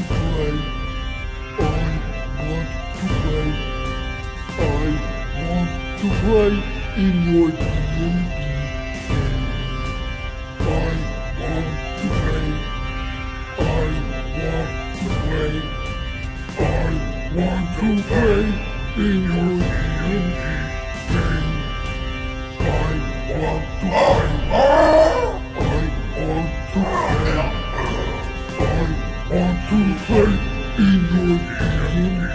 play. I want to play. I want to play in your D&D game. I want to play. I want to play. I want to play in your D&D game. I want to play. I want to play. I want to play in your D&D.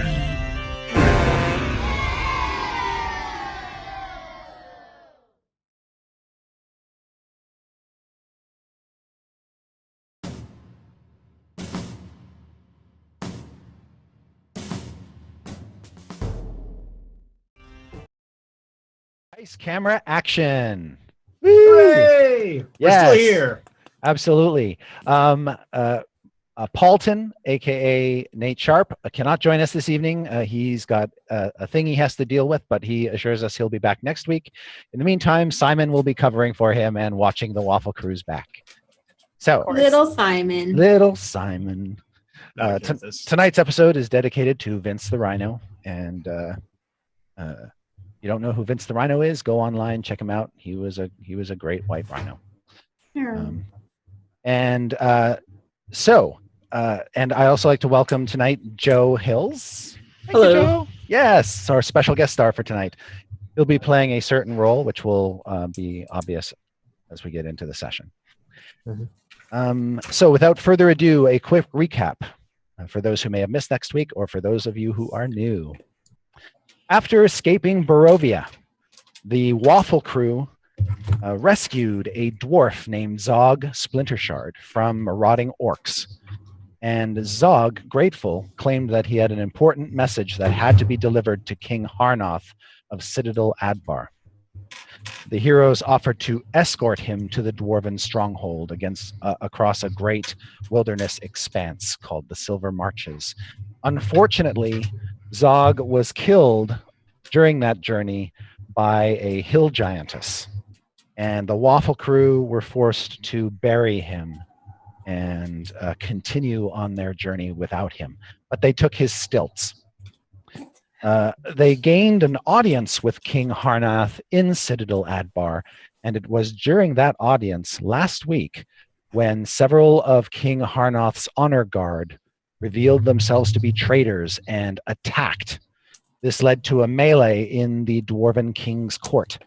Nice camera action. Hooray! We're still here. Absolutely. Paulton, aka Nate Sharp, cannot join us this evening. He's got a thing he has to deal with, but he assures us he'll be back next week. In the meantime, Simon will be covering for him and watching the Waffle Cruise back. So, Little Simon. little Simon. Tonight's episode is dedicated to Vince the Rhino, and you don't know who Vince the Rhino is? Go online, check him out. He was a great white rhino. And I also like to welcome tonight Joe Hills. Thank you, Hello. Joe. Yes, our special guest star for tonight. He'll be playing a certain role, which will be obvious as we get into the session. So without further ado, a quick recap for those who may have missed next week or for those of you who are new. After escaping Barovia, the Waffle crew rescued a dwarf named Zog Splintershard from marauding orcs. And Zog, grateful, claimed that he had an important message that had to be delivered to King Harnoth of Citadel Adbar. The heroes offered to escort him to the dwarven stronghold across a great wilderness expanse called the Silver Marches. Unfortunately, Zog was killed during that journey by a hill giantess, and the Waffle crew were forced to bury him and continue on their journey without him. But they took his stilts. They gained an audience with King Harnoth in Citadel Adbar, and it was during that audience last week when several of King Harnoth's honor guard revealed themselves to be traitors and attacked. This led to a melee in the Dwarven King's court,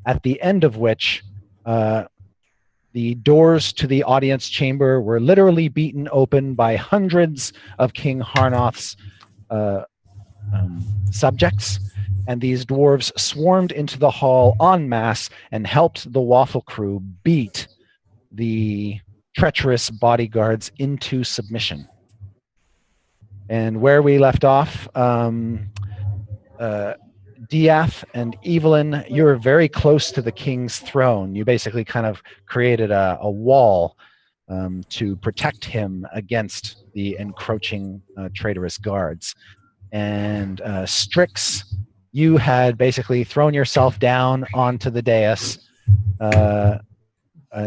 at the end of which the doors to the audience chamber were literally beaten open by hundreds of King Harnoth's subjects, and these dwarves swarmed into the hall en masse and helped the Waffle crew beat the treacherous bodyguards into submission. And where we left off, Diath and Evelyn, you're very close to the king's throne. You basically kind of created a wall to protect him against the encroaching traitorous guards. And Strix, you had basically thrown yourself down onto the dais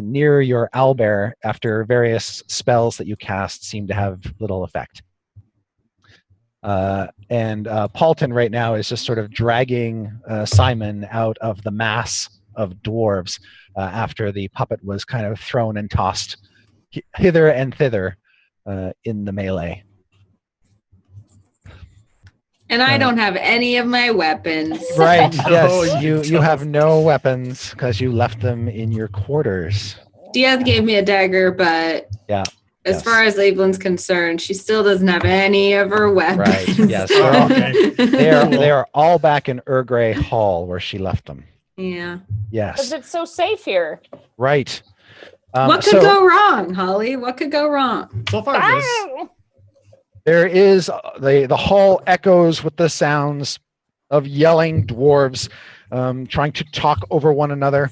near your owlbear after various spells that you cast seemed to have little effect. And Paulton right now is just sort of dragging Simon out of the mass of dwarves after the puppet was kind of thrown and tossed hither and thither in the melee. And I don't have any of my weapons. Right, No, yes, you have no weapons because you left them in your quarters. Diaz gave me a dagger, but Yeah. as yes. far as Evelyn's concerned, she still doesn't have any of her weapons. Right, yes. Oh, okay. They are all back in Urgrey Hall where she left them. Yeah. Yes, Because it's so safe here. right. What could go wrong, Holly? What could go wrong? So far, this. Ah! There is the hall echoes with the sounds of yelling dwarves trying to talk over one another.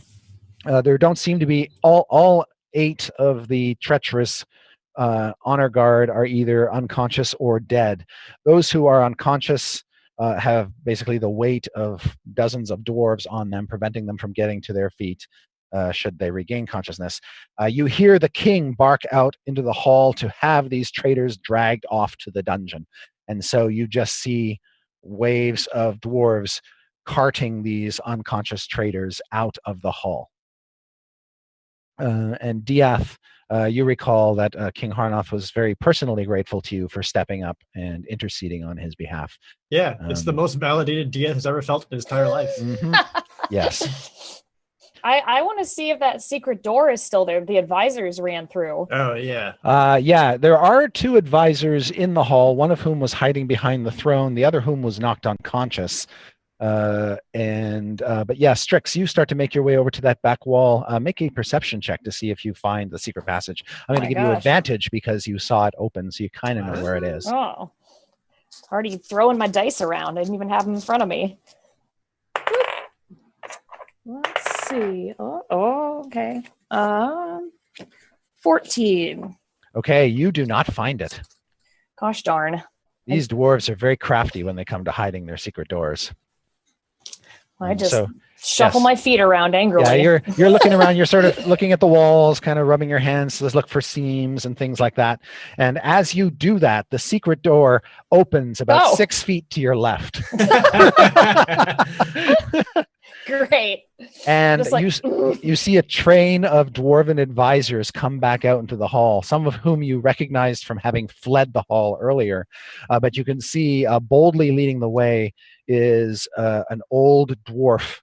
There don't seem to be all 8 of the treacherous honor guard are either unconscious or dead. Those who are unconscious have basically the weight of dozens of dwarves on them, preventing them from getting to their feet. should they regain consciousness. You hear the king bark out into the hall to have these traitors dragged off to the dungeon. And so you just see waves of dwarves carting these unconscious traitors out of the hall. And Diath, you recall that King Harnoth was very personally grateful to you for stepping up and interceding on his behalf. Yeah, it's the most validated Diath has ever felt in his entire life. Yes. I want to see if that secret door is still there. The advisors ran through. Oh, yeah. Yeah, there are 2 advisors in the hall, one of whom was hiding behind the throne, the other whom was knocked unconscious. But yeah, Strix, you start to make your way over to that back wall. Make a perception check to see if you find the secret passage. I'm going to give you advantage because you saw it open, so you kind of know where it is. Oh, already throwing my dice around. I didn't even have them in front of me. Let's see. Oh, okay. 14. Okay, you do not find it. Gosh darn. These dwarves are very crafty when they come to hiding their secret doors. I just shuffle my feet around angrily. Yeah, you're looking around. You're sort of looking at the walls, kind of rubbing your hands to look for seams and things like that. And as you do that, the secret door opens about 6 feet to your left. Great. And you see a train of dwarven advisors come back out into the hall, some of whom you recognized from having fled the hall earlier. But you can see boldly leading the way is an old dwarf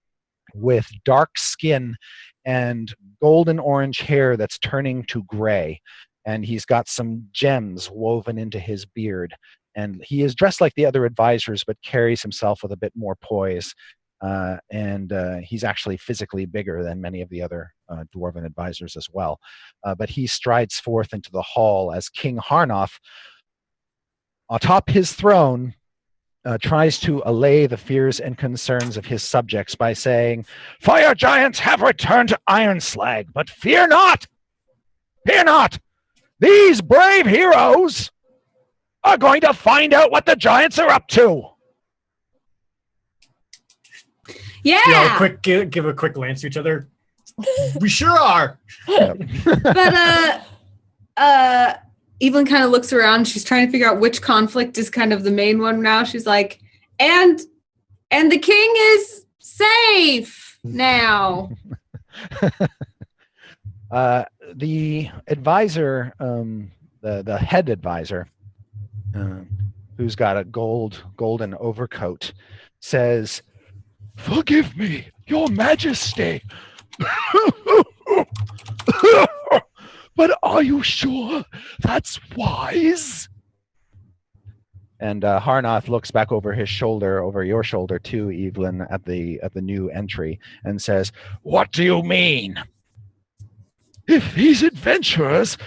with dark skin and golden orange hair that's turning to gray. And he's got some gems woven into his beard. And he is dressed like the other advisors, but carries himself with a bit more poise. And he's actually physically bigger than many of the other dwarven advisors as well. But he strides forth into the hall as King Harnoth, atop his throne, tries to allay the fears and concerns of his subjects by saying, "Fire giants have returned to Ironslag, but fear not! Fear not! These brave heroes are going to find out what the giants are up to!" Yeah. Give a quick glance to each other. We sure are. But Evelyn kind of looks around. She's trying to figure out which conflict is kind of the main one now. She's like, and the king is safe now. The advisor, the head advisor, who's got a golden overcoat, says, "Forgive me, your majesty. But are you sure that's wise?" And Harnoth looks back over his shoulder, over your shoulder too, Evelyn, at the new entry, and says, "What do you mean? If these adventurers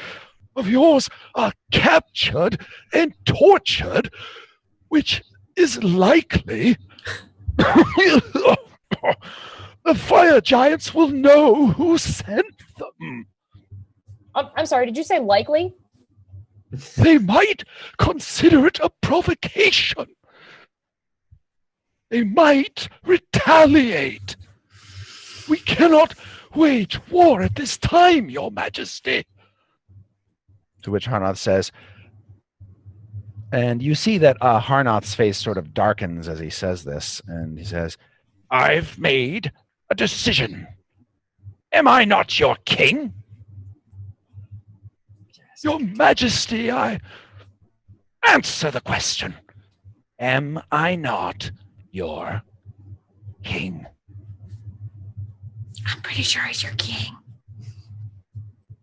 of yours are captured and tortured, which is likely, the fire giants will know who sent them. I'm sorry, did you say likely? They might consider it a provocation. They might retaliate. We cannot wage war at this time, your majesty." To which Harnoth says, and you see that Harnoth's face sort of darkens as he says this, and he says, "I've made a decision. Am I not your king? Your majesty, I answer the question. Am I not your king?" I'm pretty sure he's your king.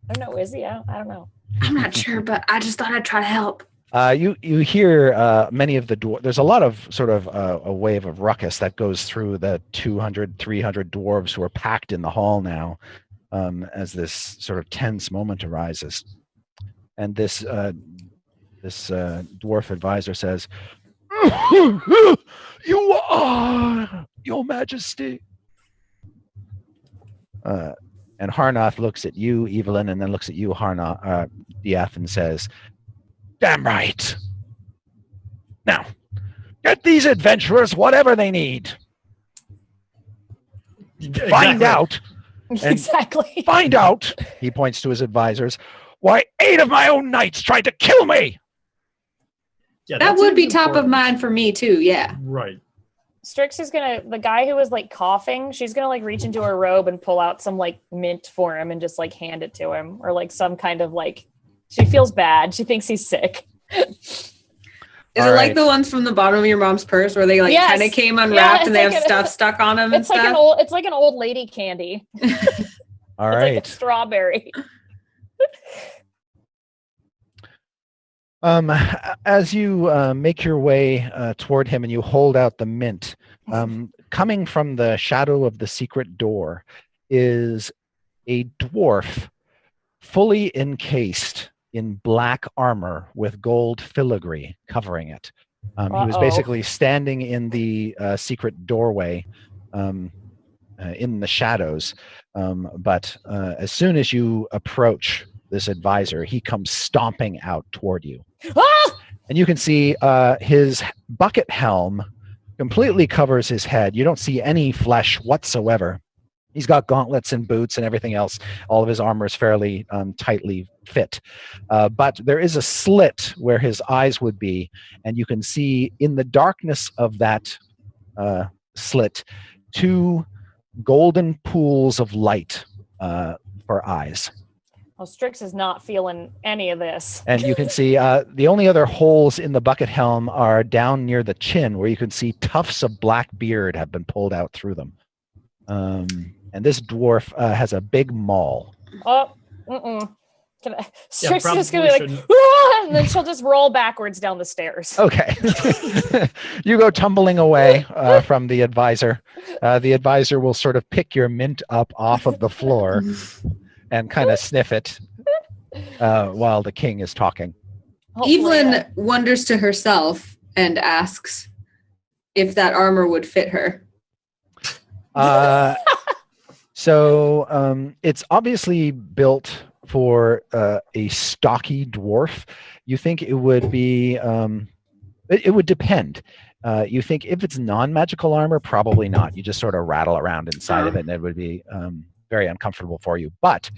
I don't know, is he? I don't know. I'm not sure, but I just thought I'd try to help. You hear many of the there's a lot of sort of a wave of ruckus that goes through the 200, 300 dwarves who are packed in the hall now as this sort of tense moment arises. And this dwarf advisor says, "You are, your majesty." And Harnoth looks at you, Evelyn, and then looks at you, Diath, and says, "Damn right. Now, get these adventurers whatever they need. Exactly. Find out Exactly. Find out, he points to his advisors, why 8 of my own knights tried to kill me. Yeah, That seems would be top of important. mind for me too. Yeah. Right. Strix is the guy who was like coughing, she's gonna like reach into her robe and pull out some like mint for him and just like hand it to him, or like some kind of like, she feels bad. She thinks he's sick. Is All it right. like the ones from the bottom of your mom's purse where they like Yes. kind of came Yeah, unwrapped it's and they like have stuff stuck on them? It's like it's like an old lady candy. All It's right. like a strawberry. As you make your way toward him and you hold out the mint, coming from the shadow of the secret door is a dwarf fully encased in black armor with gold filigree covering it. He was Uh-oh. basically standing in the secret doorway in the shadows. But as soon as you approach this advisor, he comes stomping out toward you. Ah! And you can see his bucket helm completely covers his head. You don't see any flesh whatsoever. He's got gauntlets and boots and everything else. All of his armor is fairly tightly fit. But there is a slit where his eyes would be, and you can see in the darkness of that slit 2 golden pools of light for eyes. Well, Strix is not feeling any of this. And you can see the only other holes in the bucket helm are down near the chin, where you can see tufts of black beard have been pulled out through them. And this dwarf has a big maul. Oh, Strix is just gonna be probably like, "Ah!" and then she'll just roll backwards down the stairs. Okay. You go tumbling away from the advisor. The advisor will sort of pick your mint up off of the floor and kind of sniff it while the king is talking. Hopefully, Evelyn wonders to herself and asks if that armor would fit her. So it's obviously built for a stocky dwarf. You think it would be, it would depend. You think if it's non-magical armor, probably not. You just sort of rattle around inside of it and it would be very uncomfortable for you. But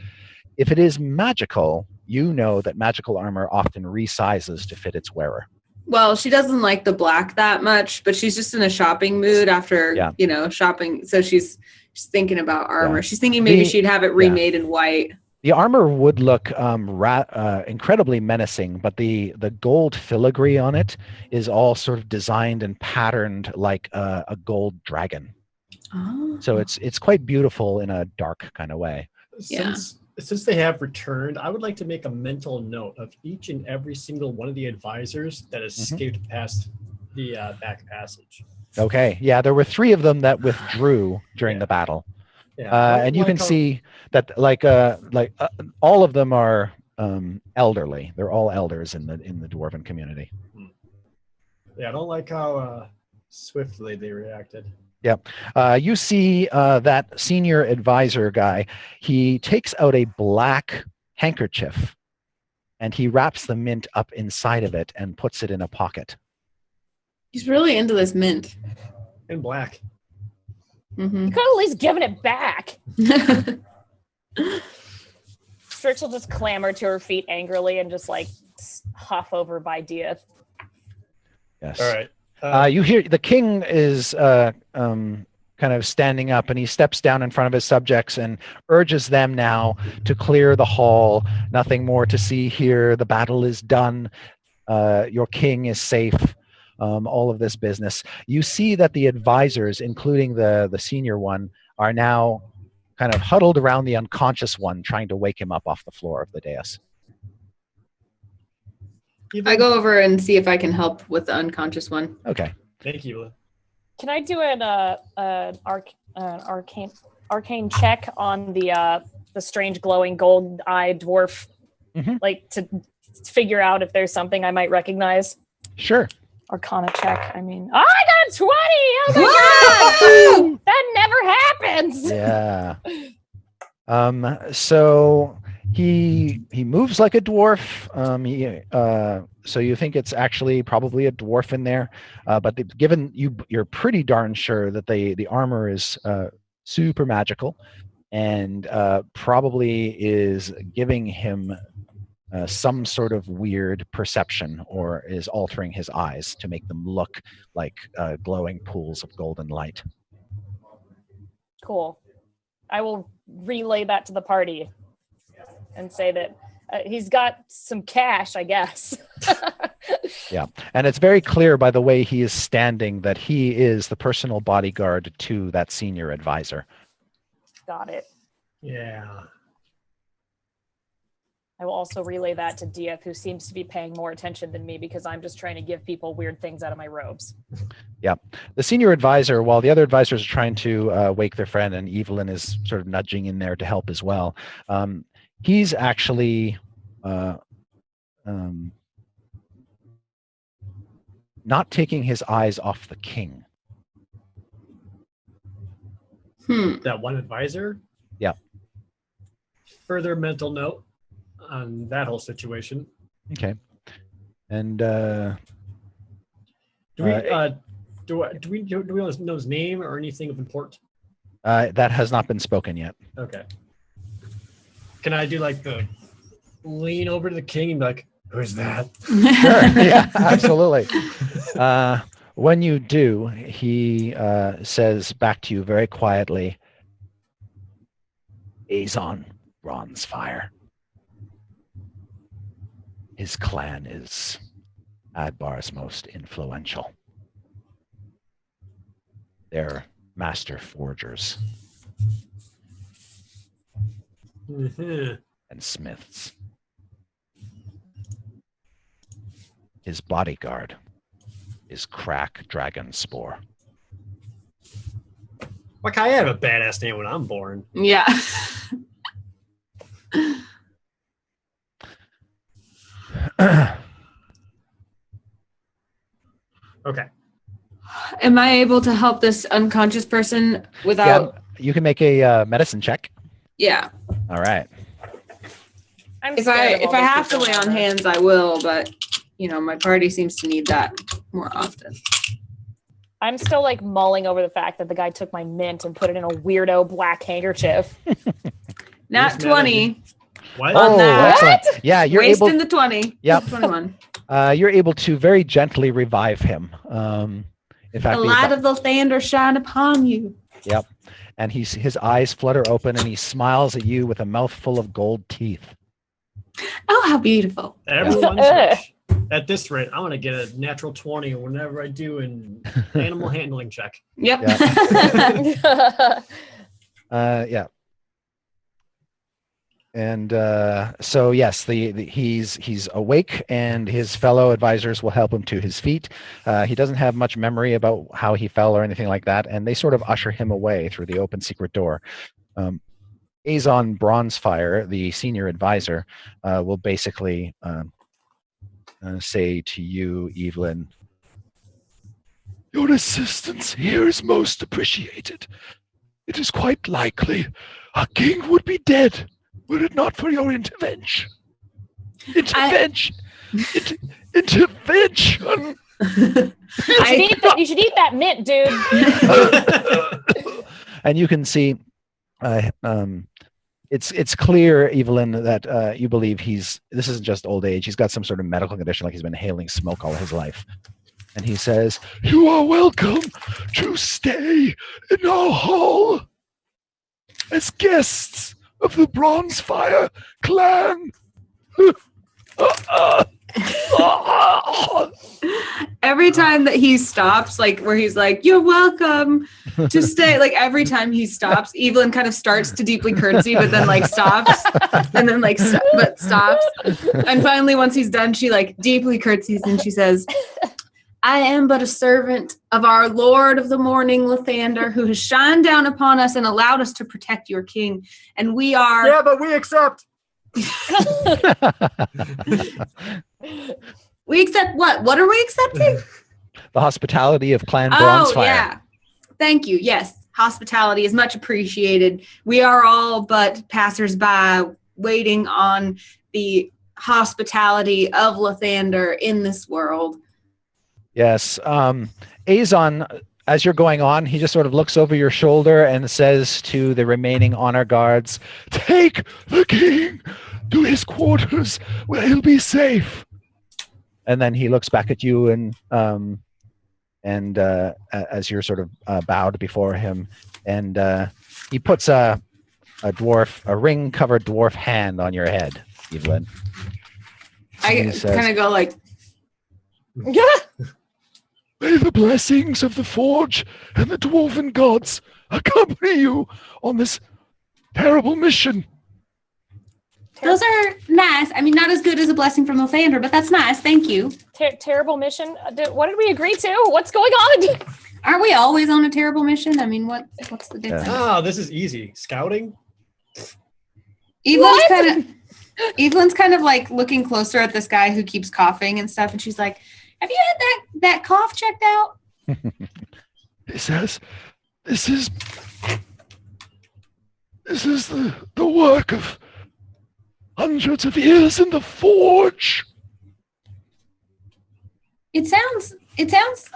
if it is magical, you know that magical armor often resizes to fit its wearer. Well, she doesn't like the black that much, but she's just in a shopping mood after, shopping. So she's thinking about armor. Yeah. She's thinking maybe she'd have it remade in white. The armor would look incredibly menacing, but the gold filigree on it is all sort of designed and patterned like a gold dragon. Oh. So it's quite beautiful in a dark kind of way. Since they have returned, I would like to make a mental note of each and every single one of the advisors that escaped past the back passage. Okay, yeah, there were 3 of them that withdrew during the battle, and you can see that all of them are elderly. They're all elders in the dwarven community. Yeah, I don't like how swiftly they reacted. Yep. You see that senior advisor guy. He takes out a black handkerchief and he wraps the mint up inside of it and puts it in a pocket. He's really into this mint. In black. Mm-hmm. you could at least given it back. Strix will just clamber to her feet angrily and just like huff over by Dia. Yes. All right. You hear the king is kind of standing up, and he steps down in front of his subjects and urges them now to clear the hall. Nothing more to see here. The battle is done. Your king is safe. All of this business. You see that the advisors, including the senior one, are now kind of huddled around the unconscious one, trying to wake him up off the floor of the dais. I go over and see if I can help with the unconscious one. Okay. Thank you. Can I do an arcane check on the strange glowing gold-eyed dwarf, like to figure out if there's something I might recognize? Sure. Arcana check. I mean, I got 20. Oh my god! That never happens. Yeah. So he moves like a dwarf. So you think it's actually probably a dwarf in there, but given you're pretty darn sure that the armor is super magical, and probably is giving him some sort of weird perception, or is altering his eyes to make them look like glowing pools of golden light. Cool. I will relay that to the party and say that he's got some cash, I guess. Yeah, and it's very clear by the way he is standing that he is the personal bodyguard to that senior advisor. Got it. Yeah. I will also relay that to DF, who seems to be paying more attention than me because I'm just trying to give people weird things out of my robes. Yeah, the senior advisor, while the other advisors are trying to wake their friend, and Evelyn is sort of nudging in there to help as well, he's actually not taking his eyes off the king. That one advisor? Yeah. Further mental note on that whole situation. Okay. And Do we know his name or anything of import? that has not been spoken yet. Okay. Can I do like the lean over to the king and be like, who's that? Sure. Yeah, absolutely. When you do, he says back to you very quietly, Azon Bronzefire. His clan is Adbar's most influential. They're master forgers Mhm. and smiths. His bodyguard is Crack Dragonspore. Like I have a badass name when I'm born. Yeah. Okay. Am I able to help this unconscious person without? You can make a medicine check. Yeah. All right. I'm If scared of all I these have to people lay on around. hands, I will. But my party seems to need that more often. I'm still like mulling over the fact that the guy took my mint and put it in a weirdo black handkerchief. Nat Yes, 20. What? On that. Excellent. Yeah, you're Wasting able. the 20. Yep. 21. You're able to very gently revive him. In fact, The light of the Lathander shine upon you. Yep. And his eyes flutter open, and he smiles at you with a mouthful of gold teeth. Oh, how beautiful. Everyone's rich. At this rate, I'm gonna get a natural 20 whenever I do an animal handling check. Yep. Yeah. And so yes, he's awake, and his fellow advisors will help him to his feet. He doesn't have much memory about how he fell or anything like that, and they sort of usher him away through the open secret door. Azon Bronzefire, the senior advisor, will basically say to you, Evelyn, Your assistance here is most appreciated. It is quite likely our king would be dead were it not for your intervention. Intervention! Intervention! You should eat that mint, dude. and you can see it's clear, Evelyn, that you believe this isn't just old age. He's got some sort of medical condition, like he's been inhaling smoke all his life. And he says, You are welcome to stay in our hall as guests of the Bronzefire clan. Every time that he stops, like where he's like, you're welcome to stay, like every time he stops, Evelyn kind of starts to deeply curtsy, but then like stops and then like but stops. And finally, once he's done, she like deeply curtsies and she says, I am but a servant of our Lord of the Morning, Lathander, who has shined down upon us and allowed us to protect your king. And we are... Yeah, but we accept. We accept what? What are we accepting? the hospitality of Clan Bronzefire. Oh, yeah. Thank you. Yes. Hospitality is much appreciated. We are all but passersby waiting on the hospitality of Lathander in this world. Yes. Azon as you're going on, he just sort of looks over your shoulder and says to the remaining honor guards, Take the king to his quarters where he'll be safe. and then he looks back at you and as you're sort of bowed before him, and he puts a ring-covered dwarf hand on your head, Evelyn. I He says- kind of go like, Yeah. May the blessings of the forge and the dwarven gods accompany you on this terrible mission. those are nice. I mean, not as good as a blessing from Lathander, but that's nice. Thank you. Terrible mission. What did we agree to? What's going on? Aren't we always on a terrible mission? I mean, what's the difference? Ah, this is easy. Scouting? Evelyn's kind of like looking closer at this guy who keeps coughing and stuff, and she's like, "Have you had that cough checked out?" He says, this is the work of hundreds of years in the forge. It sounds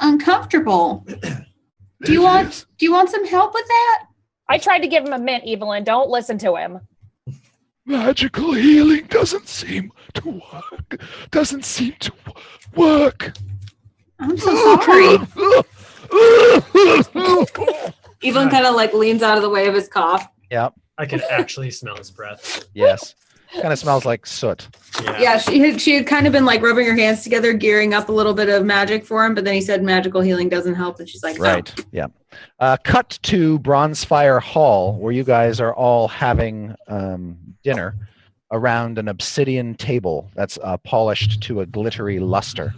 uncomfortable. Do you want some help with that? I tried to give him a mint, Evelyn. Don't listen to him. Magical healing doesn't seem to work. I'm so sorry. Evelyn kind of like leans out of the way of his cough. Yep. I can actually smell his breath. Yes. Kind of smells like soot. Yeah, she had kind of been like rubbing her hands together, gearing up a little bit of magic for him, but then he said magical healing doesn't help, and she's like, Right. Yeah. Cut to Bronzefire Hall, where you guys are all having dinner around an obsidian table that's polished to a glittery luster.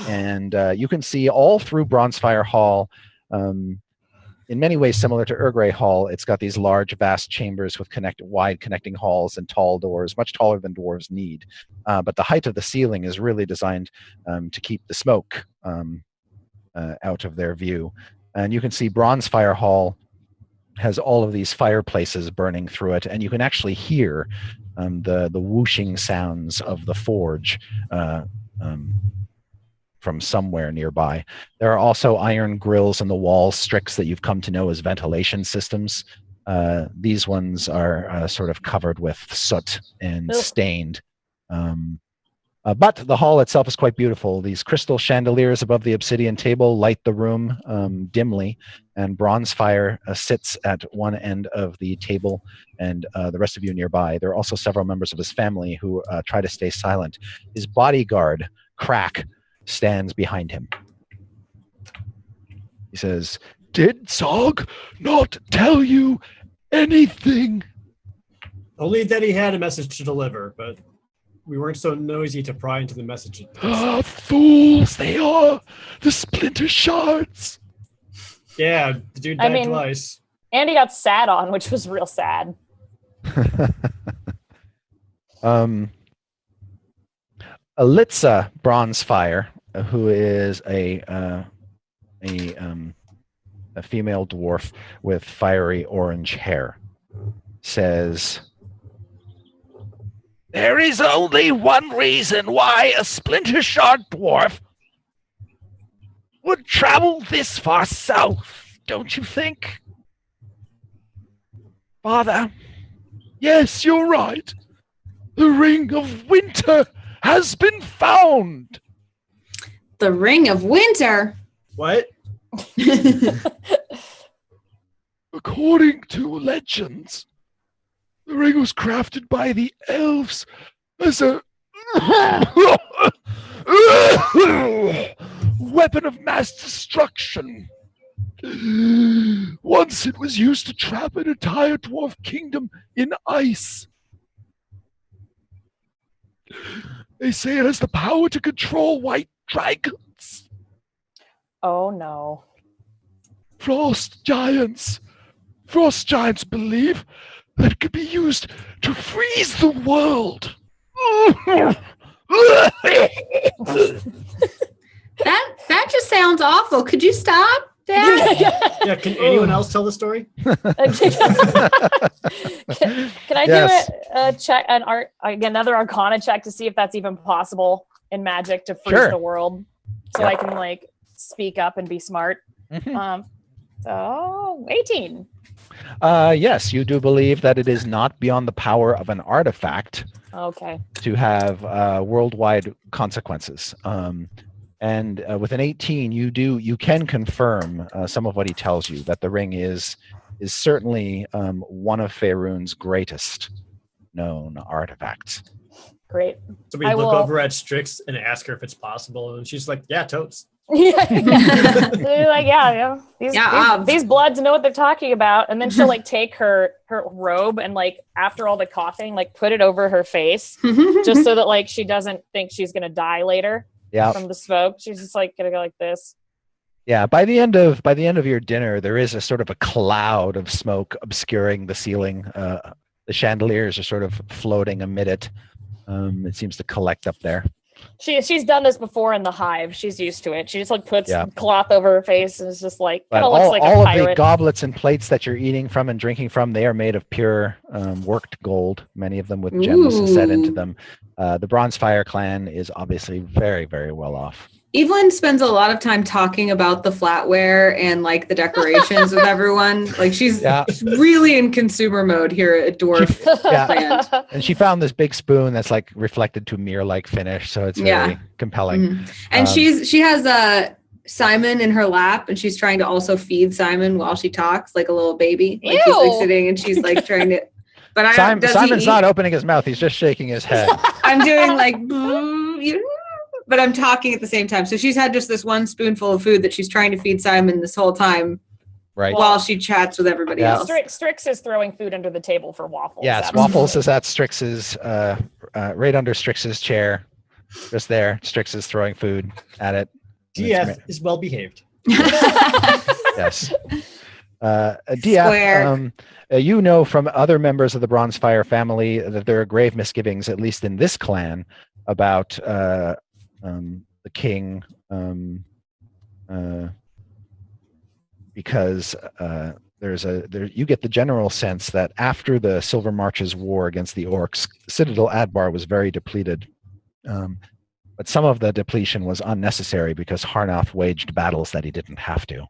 And you can see all through Bronzefire Hall, in many ways similar to Urgrey Hall. It's got these large, vast chambers with wide connecting halls and tall doors, much taller than dwarves need. But the height of the ceiling is really designed to keep the smoke out of their view. And you can see Bronzefire Hall has all of these fireplaces burning through it, and you can actually hear the whooshing sounds of the forge from somewhere nearby. There are also iron grills in the wall, Strix that you've come to know as ventilation systems. These ones are sort of covered with soot and stained. But the hall itself is quite beautiful. These crystal chandeliers above the obsidian table light the room dimly, and Bronzefire sits at one end of the table, and the rest of you nearby. There are also several members of his family who try to stay silent. His bodyguard, Crack, stands behind him. He says, Did Zog not tell you anything? Only that he had a message to deliver, but we weren't so nosy to pry into the message. Ah, fools they are! The splinter shards! Yeah, the dude died twice. And he got sat on, which was real sad. Alitza Bronzefire, who is a female dwarf with fiery orange hair, says, There is only one reason why a splinter shard dwarf would travel this far south, don't you think? Father, yes, you're right. The Ring of Winter has been found. The Ring of Winter. What? According to legends, the ring was crafted by the elves as a weapon of mass destruction. Once it was used to trap an entire dwarf kingdom in ice. They say it has the power to control white dragons, Oh no. frost giants. Frost giants believe that it could be used to freeze the world. That just sounds awful. Could you stop, Dad? Yeah, can anyone else tell the story? Can I Yes. do a check, another Arcana check to see if that's even possible in magic to freeze Sure. the world, so Yeah. I can like speak up and be smart. So 18. Yes, you do believe that it is not beyond the power of an artifact Okay. to have worldwide consequences. And with an 18, you can confirm some of what he tells you, that the ring is certainly one of Faerun's greatest known artifacts. Great. So we I look will- over at Strix and ask her if it's possible, and she's like, "Yeah, totes." Yeah. They're like, yeah. These bloods know what they're talking about. And then she'll like take her robe and like after all the coughing, like put it over her face just so that like she doesn't think she's gonna die later Yeah. from the smoke. She's just like gonna go like this. Yeah, by the end of your dinner, there is a sort of a cloud of smoke obscuring the ceiling. The chandeliers are sort of floating amid it. It seems to collect up there. She's done this before in the hive. She's used to it. She just like puts Yeah. cloth over her face and is just like But kind of looks like all a of the pirate. goblets and plates that you're eating from and drinking from, they are made of pure worked gold. Many of them with gems set into Ooh. them. The Bronze Fire clan is obviously very, very well off. Evelyn spends a lot of time talking about the flatware and like the decorations with everyone. Like she's Yeah. really in consumer mode here at Dwarf. Yeah. Land. And she found this big spoon that's like reflected to mirror-like finish, so it's very Yeah. compelling. Mhm. And Um, she has Simon in her lap, and she's trying to also feed Simon while she talks, like a little baby. Like he's like Ew. sitting, and she's like trying to. But I does he Simon's eat? not opening his mouth; he's just shaking his head. I'm doing like, but I'm talking at the same time. So she's had just this one spoonful of food that she's trying to feed Simon this whole time Right? while she chats with everybody Yeah. else. Strix is throwing food under the table for Waffles. Yes, Absolutely. Waffles is at Strix's, right under Strix's chair, just there. Strix is throwing food at it. DF is well behaved. Yes. Diath, Square. you know from other members of the Bronze Fire family that there are grave misgivings, at least in this clan, about the king, because you get the general sense that after the Silver March's war against the orcs, Citadel Adbar was very depleted. But some of the depletion was unnecessary because Harnath waged battles that he didn't have to.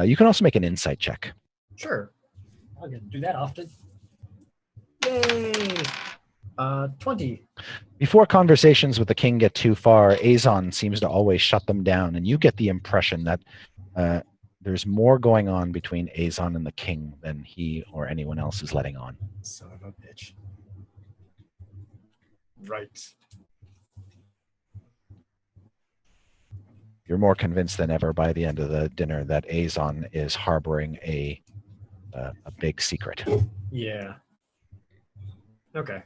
You can also make an insight check. Sure, I'll get to do that often. Yay! 20. Before conversations with the king get too far, Azon seems to always shut them down, and you get the impression that there's more going on between Azon and the king than he or anyone else is letting on. Son of a bitch. Right. You're more convinced than ever by the end of the dinner that Azon is harboring a big secret. Yeah. Okay.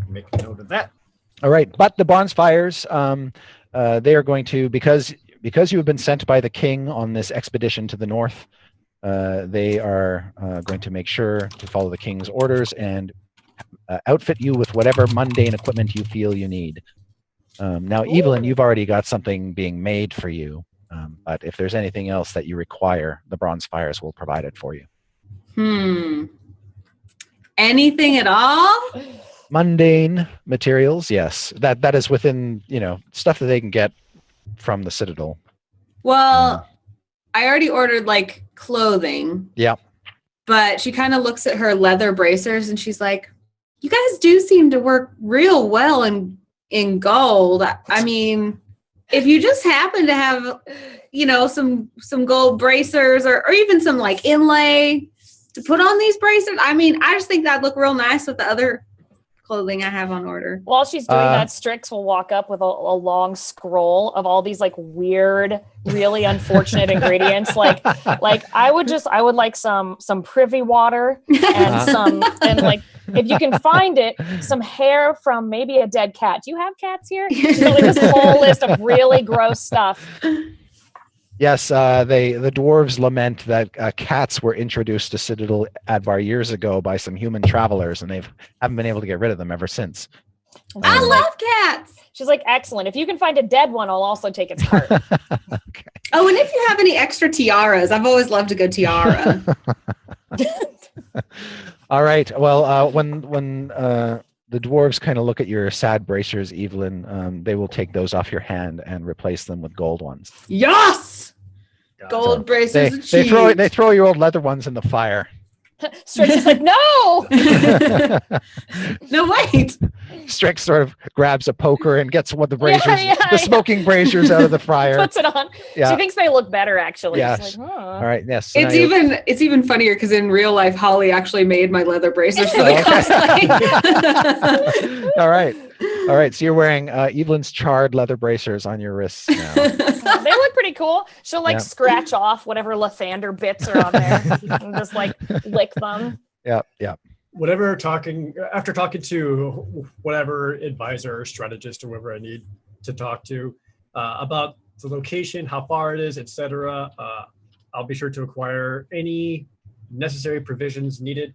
Make a note of that. All right, but the bonfires, they are going to, because you have been sent by the king on this expedition to the north, they are going to make sure to follow the king's orders and outfit you with whatever mundane equipment you feel you need. Now, Evelyn, you've already got something being made for you, but if there's anything else that you require, the Bronze Fires will provide it for you. Anything at all? Mundane materials, yes. That is within, stuff that they can get from the Citadel. Well, I already ordered like clothing. Yeah. But she kind of looks at her leather bracers and she's like, "You guys do seem to work real well in gold. I mean, if you just happen to have, some gold bracers or even some like inlay to put on these bracers, I mean, I just think that'd look real nice with the other clothing I have on order." While she's doing that, Strix will walk up with a long scroll of all these like weird, really unfortunate ingredients. Like I would like some privy water and and like if you can find it, some hair from maybe a dead cat. Do you have cats here? She's got like this whole list of really gross stuff. Yes, the dwarves lament that cats were introduced to Citadel Advar years ago by some human travelers, and they haven't been able to get rid of them ever since. And I she's like- love cats. She's like, excellent. If you can find a dead one, I'll also take its heart. Okay. Oh, and if you have any extra tiaras, I've always loved a good tiara. All right. Well, when the dwarves kind of look at your sad bracers, Evelyn. They will take those off your hand and replace them with gold ones. Yes! God. Gold bracers They achieved. they throw your old leather ones in the fire. Strix is like, no. No, wait. Strix sort of grabs a poker and gets one of the braziers, Yeah, the smoking braziers out of the fryer. Puts it on. Yeah. She thinks they look better, actually. Yes. She's like, huh. All right. Yes. so now It's you- even funnier because in real life, Holly actually made my leather bracers for the Okay. cosplay. All right. All right. So you're wearing Evelyn's charred leather bracers on your wrists now. They look pretty cool. She'll like Yeah. scratch off whatever Lathander bits are on there and just like lick them. Yeah. Yeah. After talking to whatever advisor or strategist or whoever I need to talk to about the location, how far it is, etc., I'll be sure to acquire any necessary provisions needed,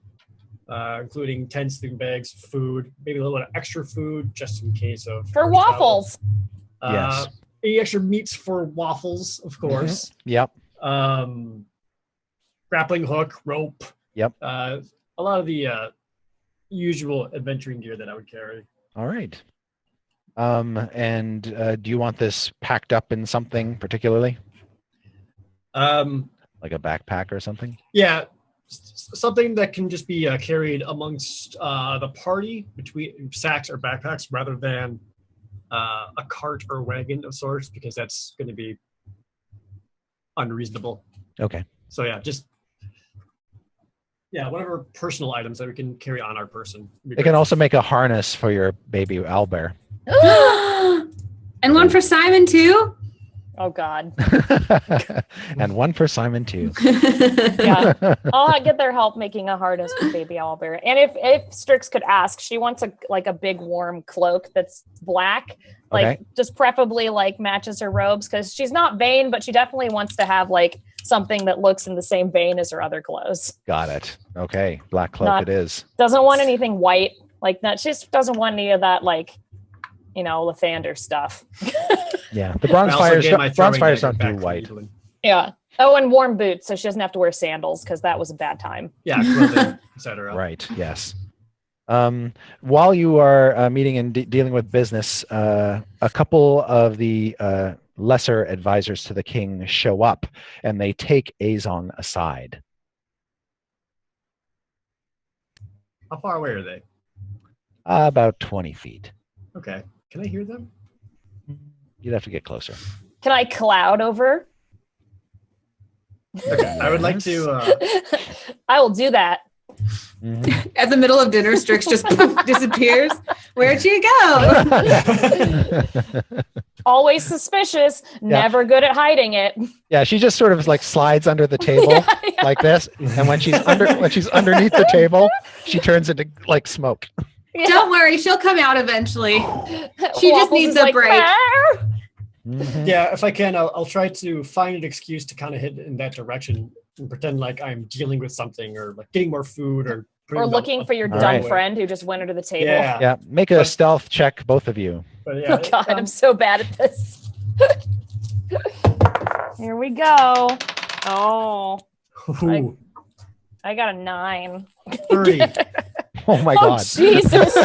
including tents, sleeping bags, food, maybe a little bit of extra food just in case of For waffles. Yes. Any extra meats for waffles, of course. Yep. Grappling hook, rope. Yep. A lot of the usual adventuring gear that I would carry. All right. And do you want this packed up in something particularly, like a backpack or something? Yeah, something that can just be carried amongst the party between sacks or backpacks rather than a cart or wagon of sorts, because that's going to be unreasonable. Okay. So whatever personal items that we can carry on our person. They can also make a harness for your baby owlbear. And one for Simon too. Oh God. And one for Simon too. Yeah. I'll get their help making a harness for baby owlbear. And if Strix could ask, she wants a big warm cloak that's black, like Okay. just preferably like matches her robes, because she's not vain, but she definitely wants to have like something that looks in the same vein as her other clothes. Got it. Okay. Black cloak Not- it is. Doesn't want anything white, like that. She just doesn't want any of that, like, Lathander stuff. Yeah. The I bronze also fires gave my don't, throwing dagger don't back do from white. Evelyn. Yeah. Oh, and warm boots, so she doesn't have to wear sandals because that was a bad time. Yeah, clothing, etc. Right. Yes. While you are meeting and dealing with business, a couple of the lesser advisors to the king show up, and they take Azong aside. How far away are they? About 20 feet. Okay. Can I hear them? You'd have to get closer. Can I cloud over? Okay. I would like to. I will do that. Mhm. At the middle of dinner, Strix just poof, disappears. Where'd she go? Always suspicious, never good at hiding it. Yeah, she just sort of like slides under the table like this, and when she's underneath the table, she turns into like smoke. Yeah. Don't worry, she'll come out eventually. She just Waffles needs is a break. "Meow." Mhm. Yeah, if I can, I'll try to find an excuse to kind of head in that direction and pretend like I'm dealing with something or like getting more food or putting Or them looking up- for your All dumb right. friend who just went under the table. Yeah. Yeah, make a But- stealth check, both of you. But yeah, Oh God, I'm so bad at this. Here we go. Oh, Ooh, I got a 9. 30. Oh my Oh god. Jesus!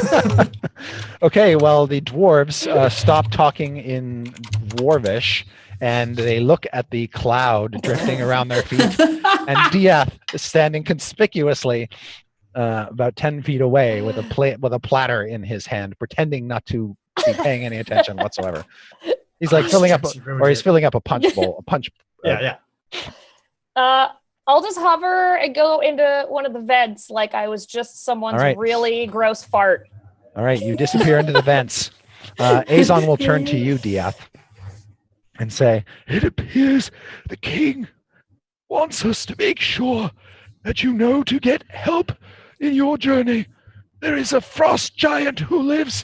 Okay, well, the dwarves stop talking in dwarvish, and they look at the cloud drifting around their feet, and Diath is standing conspicuously about 10 feet away with a platter in his hand, pretending not to be paying any attention whatsoever. He's like filling up, he's filling up a punch bowl, Yeah. I'll just hover and go into one of the vents like I was just someone's All right. really gross fart. All right, you disappear into the vents. Azon will turn to you, Diath, and say, It appears the king wants us to make sure that you know to get help in your journey. There is a frost giant who lives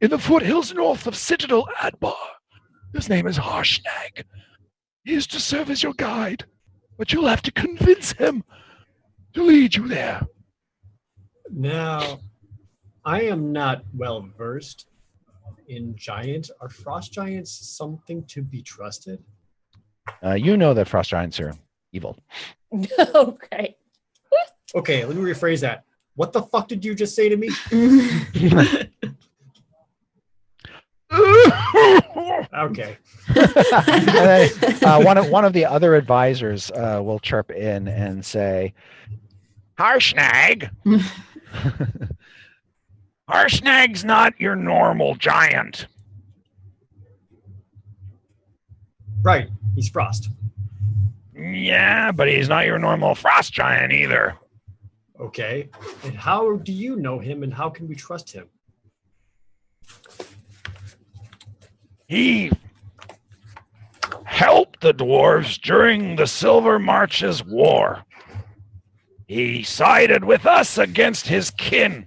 in the foothills north of Citadel Adbar. His name is Harshnag. He is to serve as your guide, but you'll have to convince him to lead you there. Now, I am not well versed in giants. Are frost giants something to be trusted? you know that frost giants are evil. Okay. Okay, let me rephrase that. What the fuck did you just say to me? Okay. And then, one of the other advisors will chirp in and say, Harshnag? Harshnag's not your normal giant. Right. He's Frost. Yeah, but he's not your normal frost giant either. Okay. And how do you know him and how can we trust him? He helped the dwarves during the Silver Marches War. He sided with us against his kin.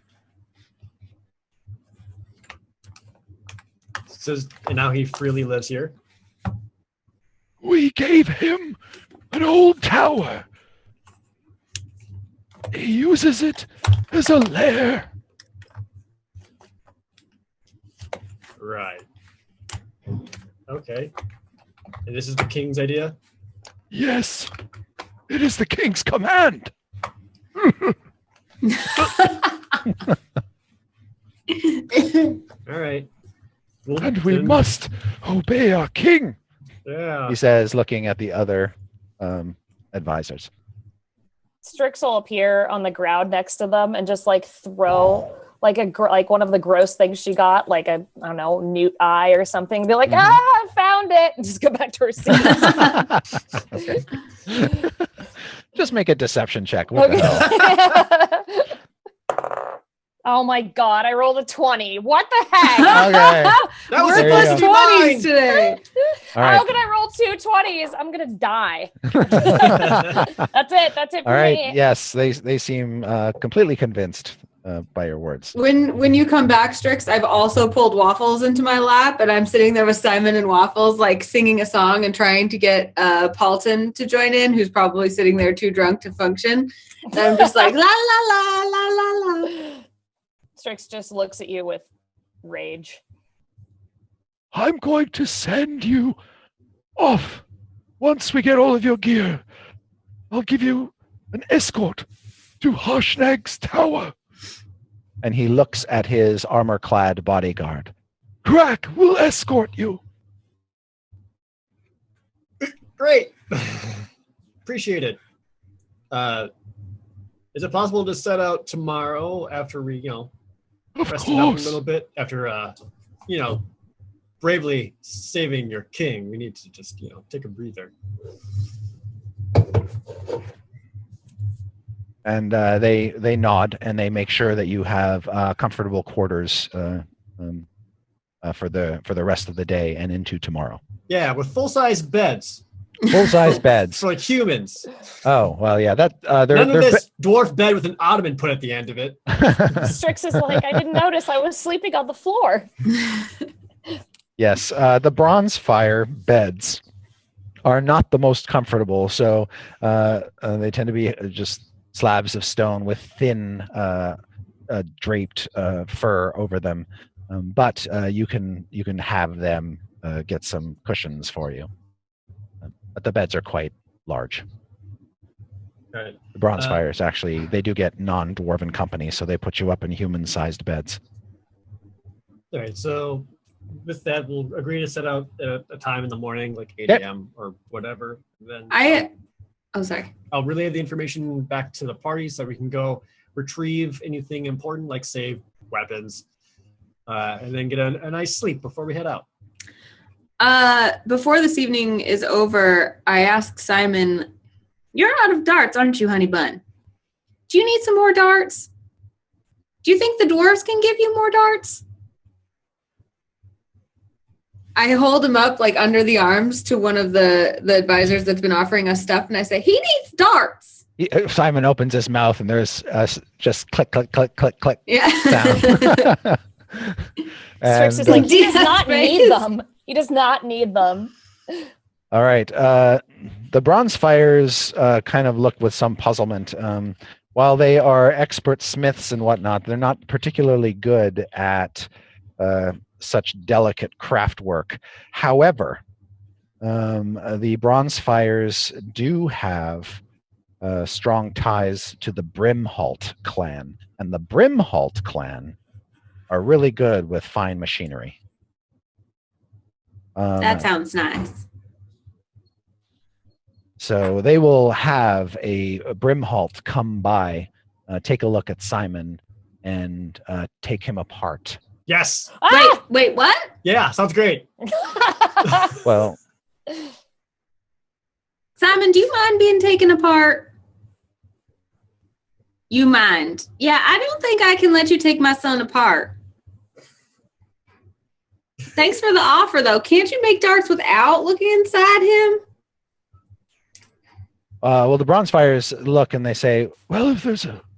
Says, and now he freely lives here. We gave him an old tower. He uses it as a lair. Right. Okay. And this is the king's idea? Yes, it is the king's command. All right. Well, And we then- must obey our king. Yeah. he says, looking at the other advisors. Strix will appear on the ground next to them and just like throw like like one of the gross things she got, like a I don't know, newt eye or something. Be like, I found it, and just go back to her seat. Okay. Just make a deception check. What the hell? Okay. Oh my god, I rolled a 20. What the heck? Okay. That was We're There you supposed go. to plus be 20s mine. today. All right. How can I roll 2 20s? I'm gonna die. That's it. That's it for All right. me. Yes, they seem completely convinced by your words. When you come back, Strix, I've also pulled Waffles into my lap, and I'm sitting there with Simon and Waffles, like singing a song and trying to get Paulton to join in, who's probably sitting there too drunk to function. And I'm just like la la la la la la. Strix just looks at you with rage. I'm going to send you off. Once we get all of your gear, I'll give you an escort to Harshnag's tower. And he looks at his armor-clad bodyguard. Crack will escort you. Great. Appreciate it. Is it possible to set out tomorrow after we, Of rested up a course. little bit after, bravely saving your king? We need to just, take a breather. And they nod and they make sure that you have comfortable quarters for the rest of the day and into tomorrow. Yeah, with full-size beds. Full-size beds. For like humans. Oh well, yeah. That None they're of this dwarf bed with an ottoman put at the end of it. Strix is like, I didn't notice I was sleeping on the floor. Yes, the bronze fire beds are not the most comfortable, so they tend to be just slabs of stone with thin draped fur over them. But you can have them get some cushions for you. But the beds are quite large. Right. The bronze fires actually they do get non-dwarven company, so they put you up in human-sized beds. All right, so with that, we'll agree to set out at a time in the morning, like 8 Yep. a.m. or whatever. Then Sorry. I'll relay the information back to the party so we can go retrieve anything important, like save weapons, and then get a nice sleep before we head out. Before this evening is over, I ask Simon, "You're out of darts, aren't you, honey bun? Do you need some more darts? Do you think the dwarves can give you more darts?" I hold him up like under the arms to one of the advisors that's been offering us stuff, and I say, "He needs darts." Simon opens his mouth and there's just click, click, click, click, click Yeah. sound. Strix is And, like, he does not Face. need them. He does not need them. all right. The bronze fires kind of look with some puzzlement. While they are expert smiths and whatnot, they're not particularly good at such delicate craft work. However, the bronze fires do have strong ties to the Brimhalt clan, and the Brimhalt clan are really good with fine machinery. That sounds nice. So they will have a Brimhalt come by, take a look at Simon, and take him apart. Yes. Ah! Wait, what? Yeah, sounds great. Well, Simon, do you mind being taken apart? You mind? Yeah, I don't think I can let you take my son apart. Thanks for the offer, though. Can't you make darts without looking inside him? well, the Bronzefires look and they say, Well,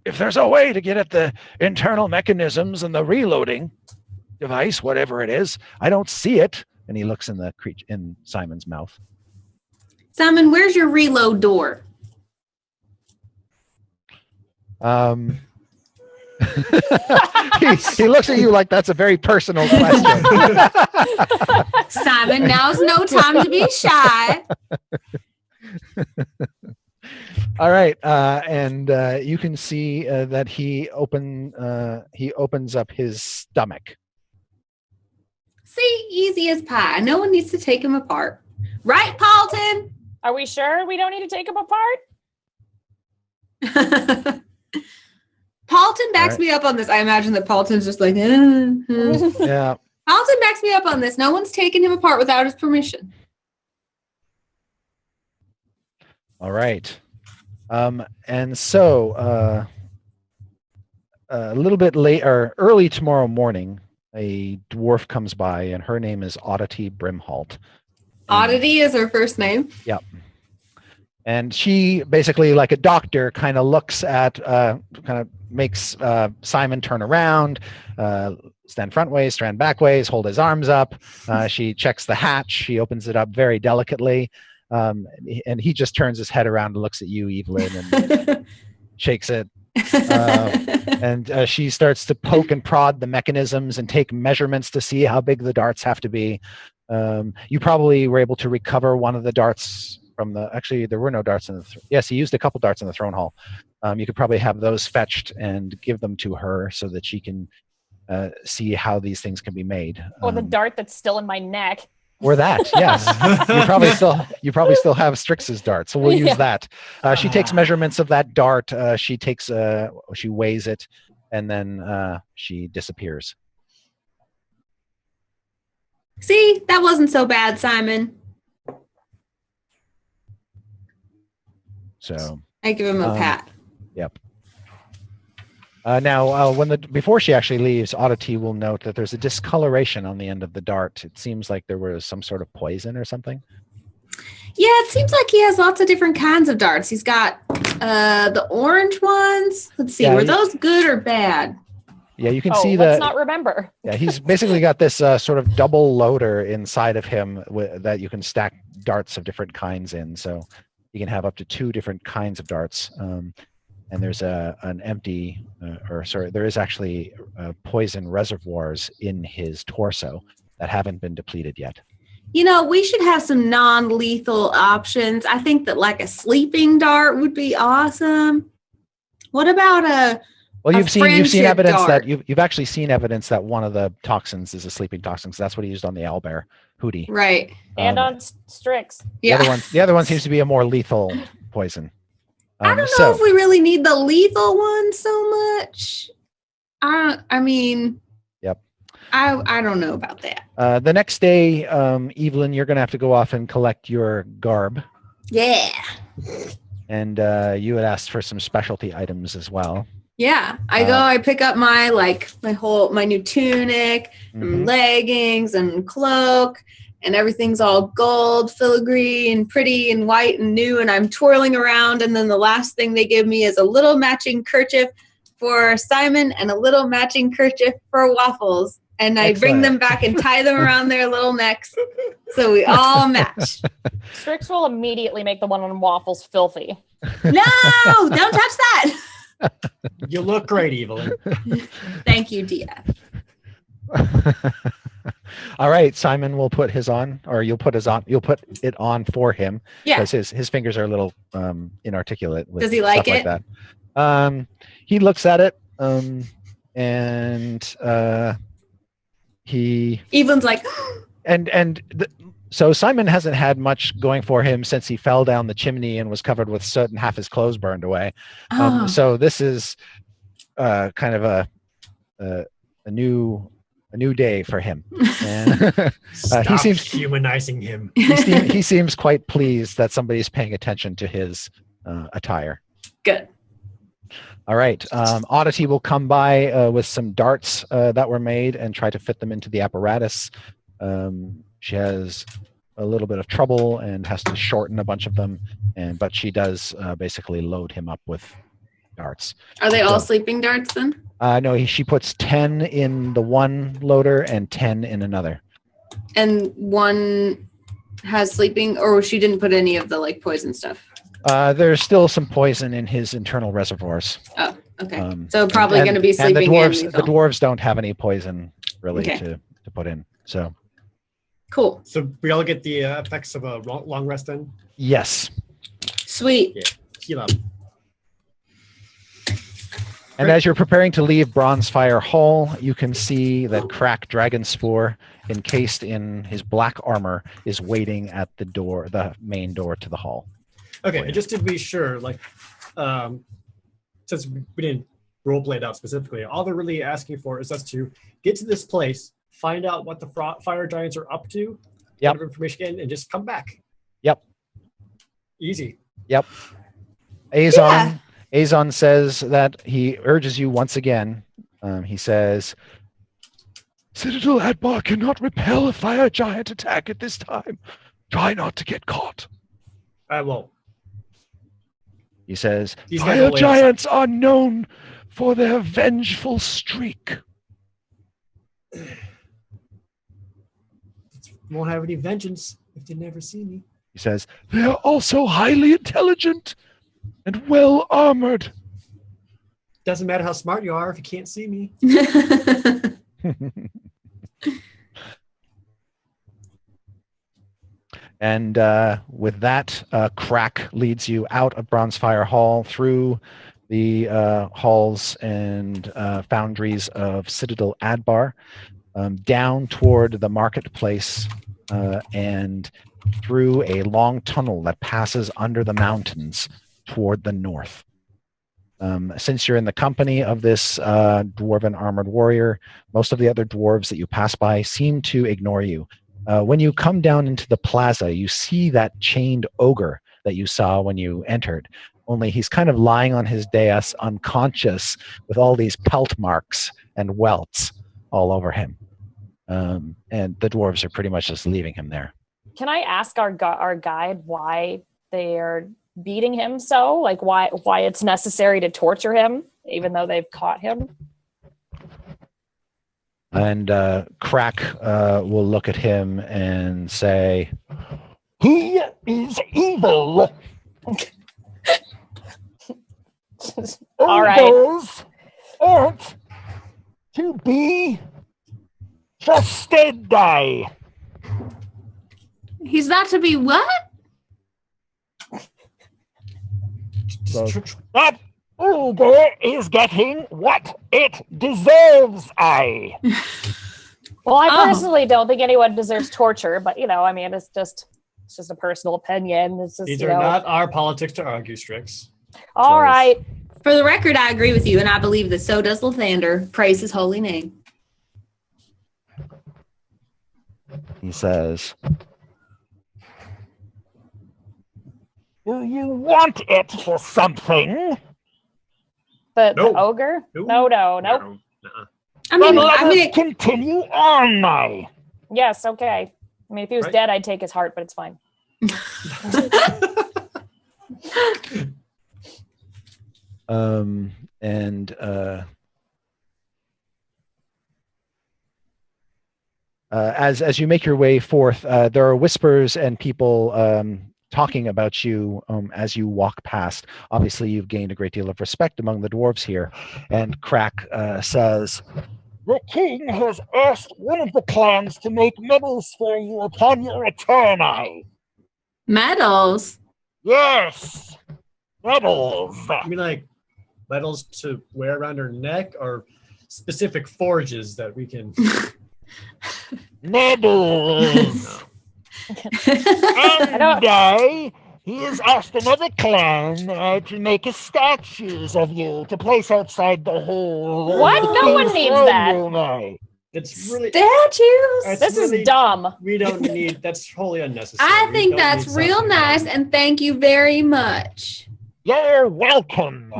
if there's a way to get at the internal mechanisms and the reloading device, whatever it is, "I don't see it." And he looks in in Simon's mouth. Simon, where's your reload door? He looks at you like that's a very personal question. Simon, now's no time to be shy. All right, and you can see that he opens up his stomach. See, easy as pie. No one needs to take him apart. Right, Paulton? Are we sure we don't need to take them apart? Paulton backs Right. me up on this. I imagine that Paulton's just like, Yeah. Paulton backs me up on this. No one's taking him apart without his permission. All right. And so a little bit late or early tomorrow morning, a dwarf comes by, and her name is Oddity Brimhalt. Oddity is her first name. And she basically, like a doctor, kind of looks at, kind of makes Simon turn around, stand front ways, stand back ways, hold his arms up. She checks the hatch. She opens it up very delicately. And he just turns his head around and looks at you, Evelyn, and shakes it. And she starts to poke and prod the mechanisms and take measurements to see how big the darts have to be. You probably were able to recover one of the darts from actually there were no darts in the yes, he used a couple darts in the throne hall. You could probably have those fetched and give them to her so that she can see how these things can be made. Or the dart that's still in my neck. Or that, yes. You probably still have Strix's dart, so we'll use that. She takes measurements of that dart. She weighs it, and then she disappears. See, that wasn't so bad, Simon. So I give him a pat. Yep. Now, before she actually leaves, Oddity will note that there's a discoloration on the end of the dart. It seems like there was some sort of poison or something. Yeah, it seems like he has lots of different kinds of darts. He's got the orange ones. Let's see, Yeah, were those good or bad? Yeah, you can Oh, see let's that. not remember. Yeah, he's basically got this sort of double loader inside of him that you can stack darts of different kinds in. So you can have up to 2 different kinds of darts. And there's an empty, there is actually poison reservoirs in his torso that haven't been depleted yet. You know, we should have some non-lethal options. I think that like a sleeping dart would be awesome. What about Well, a you've seen friendship evidence dart? that you've actually seen evidence that one of the toxins is a sleeping toxin. So that's what he used on the owlbear, Hootie. right? And on Strix. Yeah. The other one seems to be a more lethal poison. I don't know if we really need the lethal one so much. I mean, Yep. I don't know about that. The next day, Evelyn, you're going to have to go off and collect your garb. Yeah. And you had asked for some specialty items as well. Yeah. I pick up my new tunic, and Mhm. leggings and cloak, and everything's all gold, filigree and pretty and white and new, and I'm twirling around, and then the last thing they give me is a little matching kerchief for Simon and a little matching kerchief for Waffles. And I bring them back and tie them around their little necks so we all match. Strix will immediately make the one on Waffles filthy. No, don't touch that. You look great, Evelyn. Thank you, Dia. All right, Simon will put his on, or you'll put it on for him Yeah. because his fingers are a little inarticulate with Does he like stuff like it? that. He looks at it and he Evelyn's like, so Simon hasn't had much going for him since he fell down the chimney and was covered with soot and half his clothes burned away. oh, So this is kind of a new day for him. And Stop seems- humanizing him. he seems quite pleased that somebody's paying attention to his attire. good. All right. Oddity will come by with some darts that were made and try to fit them into the apparatus. She has a little bit of trouble and has to shorten a bunch of them, but she does basically load him up with darts. Are they all So- sleeping darts then? No, she puts 10 in the one loader and 10 in another. And one has sleeping, or she didn't put any of the like poison stuff? There's still some poison in his internal reservoirs. Oh, okay. So probably going to be And the sleeping dwarves, and the dwarves don't have any poison really Okay. to put in. So Cool. So we all get the effects of a long rest then? yes. Sweet. Heal up. And as you're preparing to leave Bronzefire Hall, you can see that Crack Dragonspore, encased in his black armor, is waiting at the main door to the hall. Okay, and just to be sure, like, since we didn't roleplay it out specifically, all they're really asking for is us to get to this place, find out what the fire giants are up to, Yep. get information in, and just come back. Yep. Easy. Azon says that he urges you once again. He says, Citadel Adbar cannot repel a fire giant attack at this time. Try not to get caught. I won't. he says, These guys Fire will wait outside. giants are known for their vengeful streak. Won't have any vengeance if they never see me. he says, They are also highly intelligent and well armored. Doesn't matter how smart you are if you can't see me. and with that, Crack leads you out of Bronzefire Hall through the halls and foundries of Citadel Adbar, down toward the marketplace and through a long tunnel that passes under the mountains toward the north. Since you're in the company of this dwarven armored warrior, most of the other dwarves that you pass by seem to ignore you. When you come down into the plaza, you see that chained ogre that you saw when you entered, only he's kind of lying on his dais unconscious with all these pelt marks and welts all over him. And the dwarves are pretty much just leaving him there. Can I ask our guide why they are beating him so? Like why it's necessary to torture him, even though they've caught him? And Crack will look at him and say, "He is evil. All right. Ogres aren't to be trusted." He's not to be what? So- That ogre is getting what it deserves, Well, I Oh. personally don't think anyone deserves torture, but I mean, it's just a personal opinion. It's just, These are not our politics to argue, Strix. all right. For the record, I agree with you, and I believe that so does Lathander. Praise his holy name. He says, Do you want it for something? The No. ogre? No. No. Nuh-uh. I Then mean, let I mean, us continue on, Yes, okay. I mean, if he was Right. dead, I'd take his heart, but it's fine. and as you make your way forth, there are whispers and people talking about you as you walk past. Obviously, you've gained a great deal of respect among the dwarves here. And Crack says, The king has asked one of the clans to make medals for you upon your return, Medals. Yes, medals. I mean, like medals to wear around her neck, or specific forges that we can. Medals. And he has asked another clan to make a statues of you to place outside the hall. What? No one needs that. It's really. Statues. It's This really- is dumb. We don't need. That's wholly unnecessary. I We think don't that's need real something nice, like and thank you very much. You're welcome.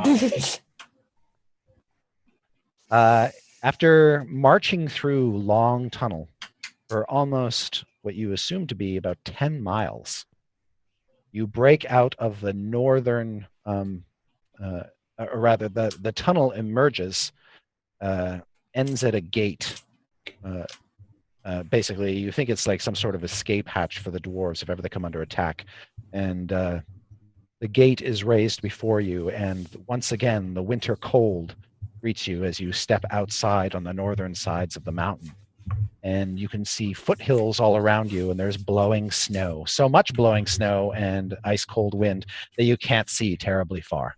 After marching through long tunnel for almost what you assume to be about 10 miles, you break out of the northern, or rather the tunnel emerges, ends at a gate. Basically, you think it's like some sort of escape hatch for the dwarves if ever they come under attack. And the gate is raised before you, and once again, the winter cold greets you as you step outside on the northern sides of the mountain. And you can see foothills all around you, and there's blowing snow. So much blowing snow and ice cold wind that you can't see terribly far.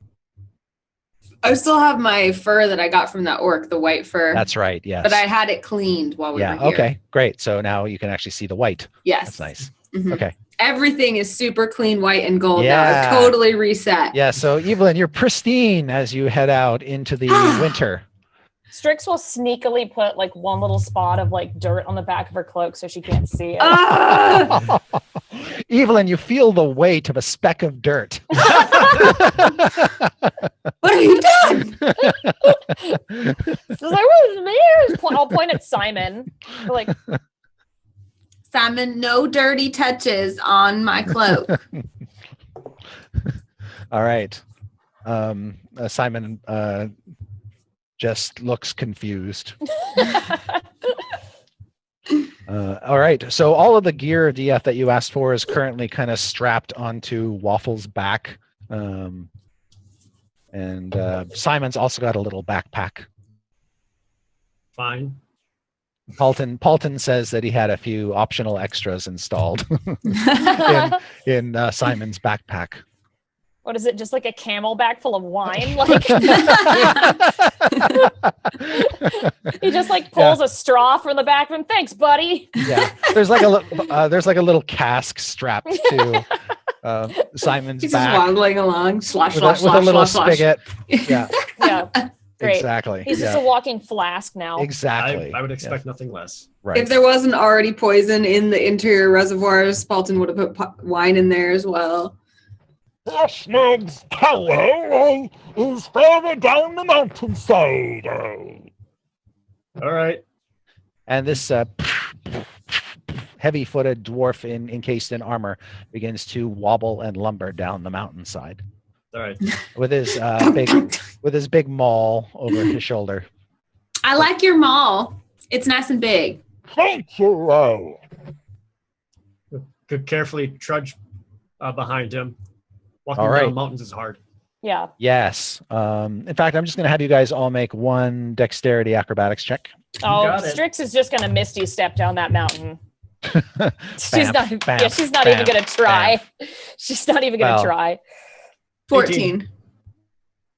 I still have my fur that I got from that orc, the white fur. That's right, yes. But I had it cleaned while we were here. Okay, great. So now you can actually see the white. Yes. That's nice. Mhm. Okay. Everything is super clean, white, and gold now. Yeah. It's totally reset. Yeah, so Evelyn, you're pristine as you head out into the winter. Strix will sneakily put like one little spot of like dirt on the back of her cloak so she can't see it. Ah! Evelyn, you feel the weight of a speck of dirt. What have you done? She's like, "Where's me?" I'll point at Simon. Like, Simon, no dirty touches on my cloak. All right. Simon just looks confused. All right. So all of the gear, DF, that you asked for is currently kind of strapped onto Waffle's back. And Simon's also got a little backpack. Fine. Paulton says that he had a few optional extras installed in Simon's backpack. what is it? Just like a camelback full of wine? Like he just like pulls a straw from the back of him. Thanks, buddy. Yeah, there's like a little cask strapped to Simon's He's just back waddling along, slosh, with, slosh, with a slosh, little slosh, slosh. spigot. Yeah, Yeah, great. exactly. He's just a walking flask now. Exactly. I would expect nothing less. Right. If there wasn't already poison in the interior reservoirs, Paulton would have put wine in there as well. Snag's tower is further down the mountainside. All right. And this heavy-footed dwarf encased in armor begins to wobble and lumber down the mountainside All right. with his big maul over his shoulder. I like your mall. It's nice and big. Thank you. Could carefully trudge behind him. Walking All right. down mountains is hard. Yeah. Yes. In fact, I'm just going to have you guys all make one dexterity acrobatics check. Oh, got it. Strix is just gonna Misty step down that mountain. She's Bam, not. bam, Yeah, she's not bam, even gonna try. She's not even gonna Well, try. 14.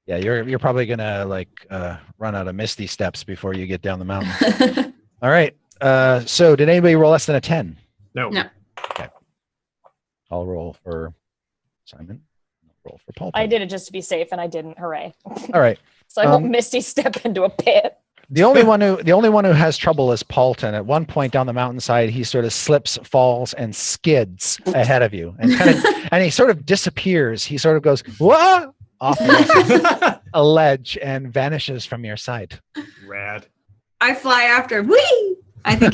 Yeah, you're probably going to run out of Misty steps before you get down the mountain. All right. So did anybody roll less than a 10? No. No. I'll roll for Simon. I'll roll for Paul. I did it just to be safe, and I didn't. Hooray! All right. So I won't Um, Misty step into a pit. The only one who has trouble is Paulton. At one point down the mountainside, he sort of slips, falls, and skids ahead of you, and he sort of disappears. He sort of goes "What?" off a ledge and vanishes from your sight. Rad. I fly after him. Whee! I think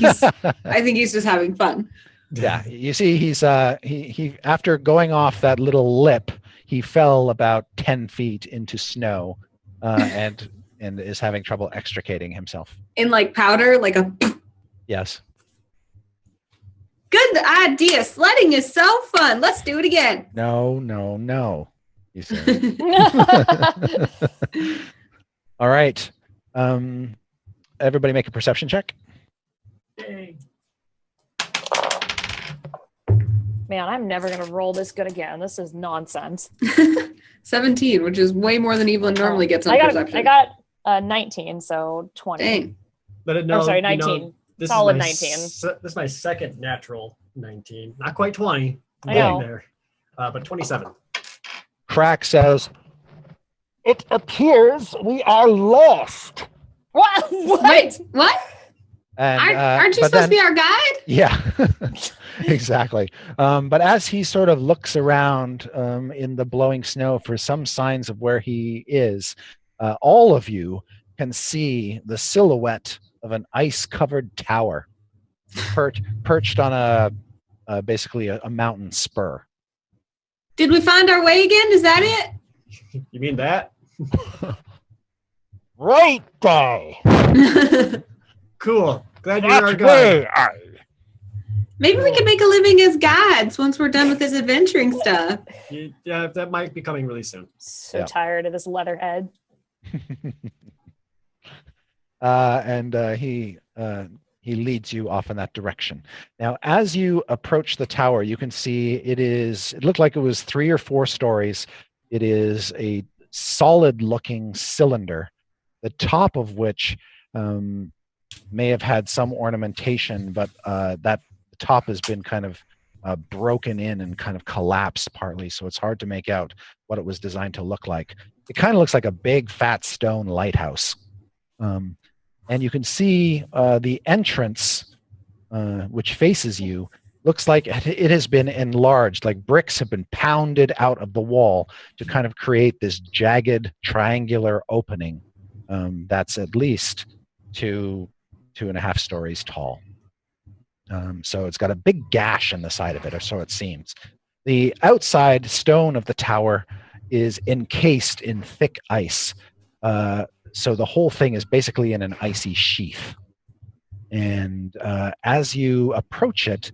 he's just having fun. Yeah, you see, he's he after going off that little lip, he fell about 10 feet into snow, and is having trouble extricating himself. In like powder, like a Yes. good idea. Sledding is so fun. Let's do it again. No. You say. All right. everybody make a perception check. Yay. Man, I'm never gonna roll this good again. This is nonsense. 17, which is way more than Evelyn normally gets on I got perception. I got 19, so 20. Dang. Let it know. I'm sorry, you know, 19. this Solid is my 19. This is my second natural 19. Not quite 20. I Getting know. there. But 27. Crack says, It appears we are lost. What? What? Wait, what? and Aren't you but supposed to then- be our guide? Yeah, exactly. But as he sort of looks around in the blowing snow for some signs of where he is, all of you can see the silhouette of an ice-covered tower perched on basically a mountain spur. Did we find our way again? Is that You mean that? Right day. it? Cool. Glad you're our That's guide. where I. Maybe we can make a living as guides once we're done with this adventuring stuff. Yeah, that might be coming really soon. So Yeah. tired of this leatherhead. And he leads you off in that direction. Now, as you approach the tower, you can see it looked like it was 3 or 4 stories. It is a solid-looking cylinder, the top of which may have had some ornamentation, but that top has been kind of broken in and kind of collapsed partly, so it's hard to make out what it was designed to look like. It kind of looks like a big, fat stone lighthouse. And you can see the entrance, which faces you, looks like it has been enlarged, like bricks have been pounded out of the wall to kind of create this jagged triangular opening that's at least 2.5 stories tall. So it's got a big gash in the side of it, or so it seems. The outside stone of the tower is encased in thick ice. So the whole thing is basically in an icy sheath. And as you approach it,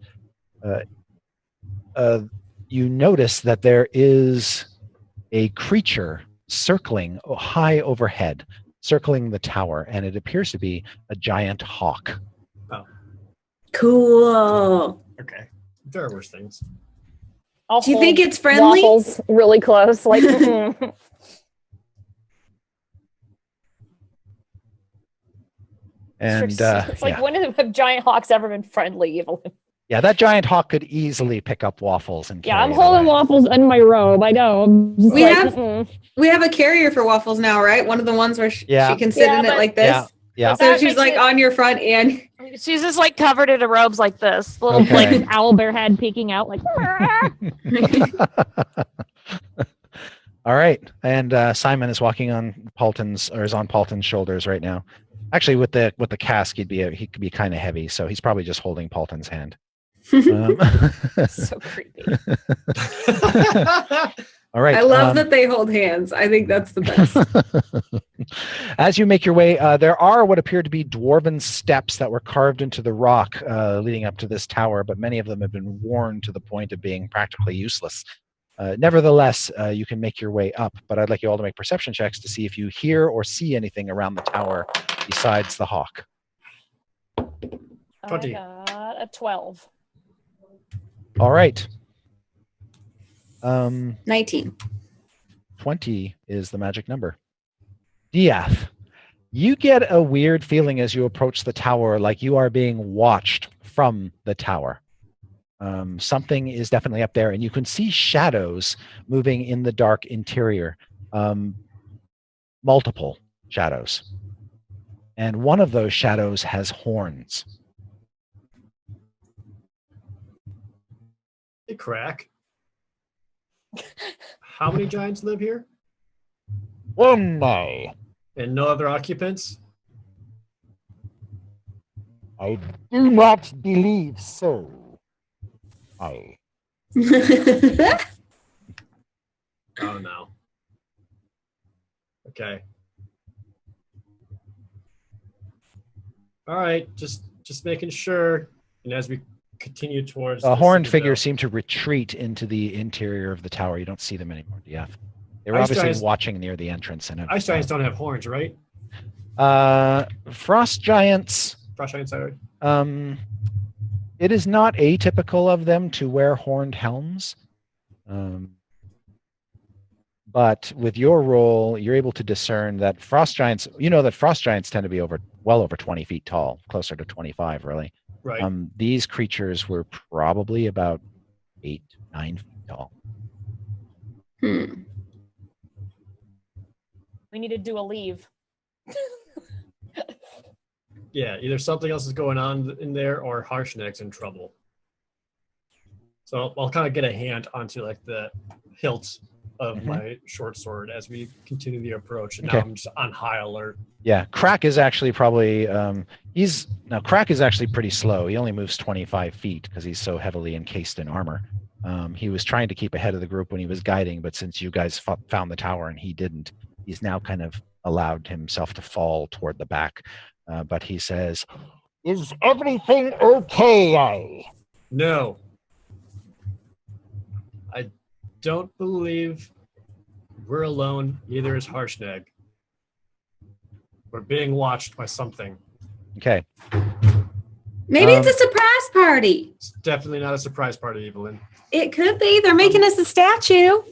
you notice that there is a creature circling high overhead, circling the tower, and it appears to be a giant hawk. Cool. Okay. There are worse things. I'll Do you hold think it's friendly? Waffles really close, like. mm-mm. And It's like, when have giant hawks ever been friendly, Evelyn? yeah, that giant hawk could easily pick up Waffles and Yeah, carry I'm it holding away. Waffles in my robe. I know. I'm just We like, have- mm-mm. We have a carrier for Waffles now, right? One of the ones where Yeah. she can sit Yeah, in it but- like this. Yeah. Yeah. So That she's makes like it- on your front and She's just like covered in robes like this. Little Okay. like owl bear head peeking out like. All right, and Simon is walking on Paulton's shoulders right now. Actually, with the cask, he could be kind of heavy, so he's probably just holding Paulton's hand. So creepy. All right. I love that they hold hands. I think that's the best. As you make your way, there are what appear to be dwarven steps that were carved into the rock leading up to this tower, but many of them have been worn to the point of being practically useless. Nevertheless, you can make your way up, but I'd like you all to make perception checks to see if you hear or see anything around the tower besides the hawk. 20. I got a 12. All right. 19. 20 is the magic number. Diath, you get a weird feeling as you approach the tower, like you are being watched from the tower. Something is definitely up there, and you can see shadows moving in the dark interior. Multiple shadows. And one of those shadows has horns. Hey, Crack. How many giants live here? One day. And no other occupants? I do not believe so. I. Oh no. Okay. All right, just making sure. And as we continue towards The the horned citadel- figures seem to retreat into the interior of the tower. You don't see them anymore, Diath. They were Ice obviously giants- watching near the entrance. And Ice giants don't have horns, right? Frost giants. Frost giant, sorry. It is not atypical of them to wear horned helms. But with your role, you're able to discern that frost giants, tend to be well over 20 feet tall, closer to 25, really. Right. These creatures were probably about 8, 9 feet tall. Hmm. We need to do a leave. Yeah, either something else is going on in there or Harshnag's in trouble. So I'll kind of get a hand onto like the hilt of my short sword as we continue the approach. And now I'm just on high alert. Yeah, Crack is actually probably Crack is actually pretty slow. He only moves 25 feet because he's so heavily encased in armor. He was trying to keep ahead of the group when he was guiding, but since you guys found the tower and he didn't, he's now kind of allowed himself to fall toward the back. But he says, Is everything okay? No. I don't believe we're alone. Neither is Harshnag. We're being watched by something. okay. Maybe it's a surprise party. It's definitely not a surprise party, Evelyn. It could be. They're making us a statue.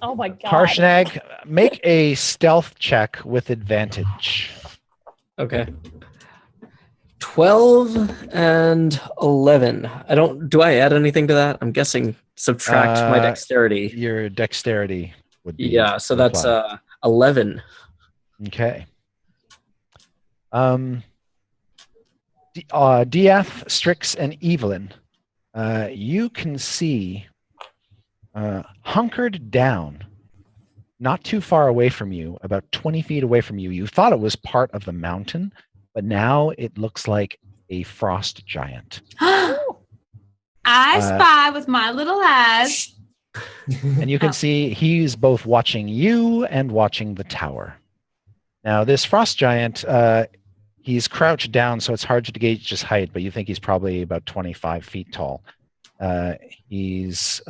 Oh my god. Harshnag, make a stealth check with advantage. Okay. 12 and 11. Do I add anything to that? I'm guessing subtract my dexterity. Your dexterity would be. Yeah, so that's 11. Okay. Diath, Strix, and Evelyn, you can see hunkered down, not too far away from you, about 20 feet away from you. You thought it was part of the mountain, but now it looks like a frost giant. I spy with my little eyes. And you can see he's both watching you and watching the tower. Now, this frost giant, he's crouched down, so it's hard to gauge his height, but you think he's probably about 25 feet tall. He's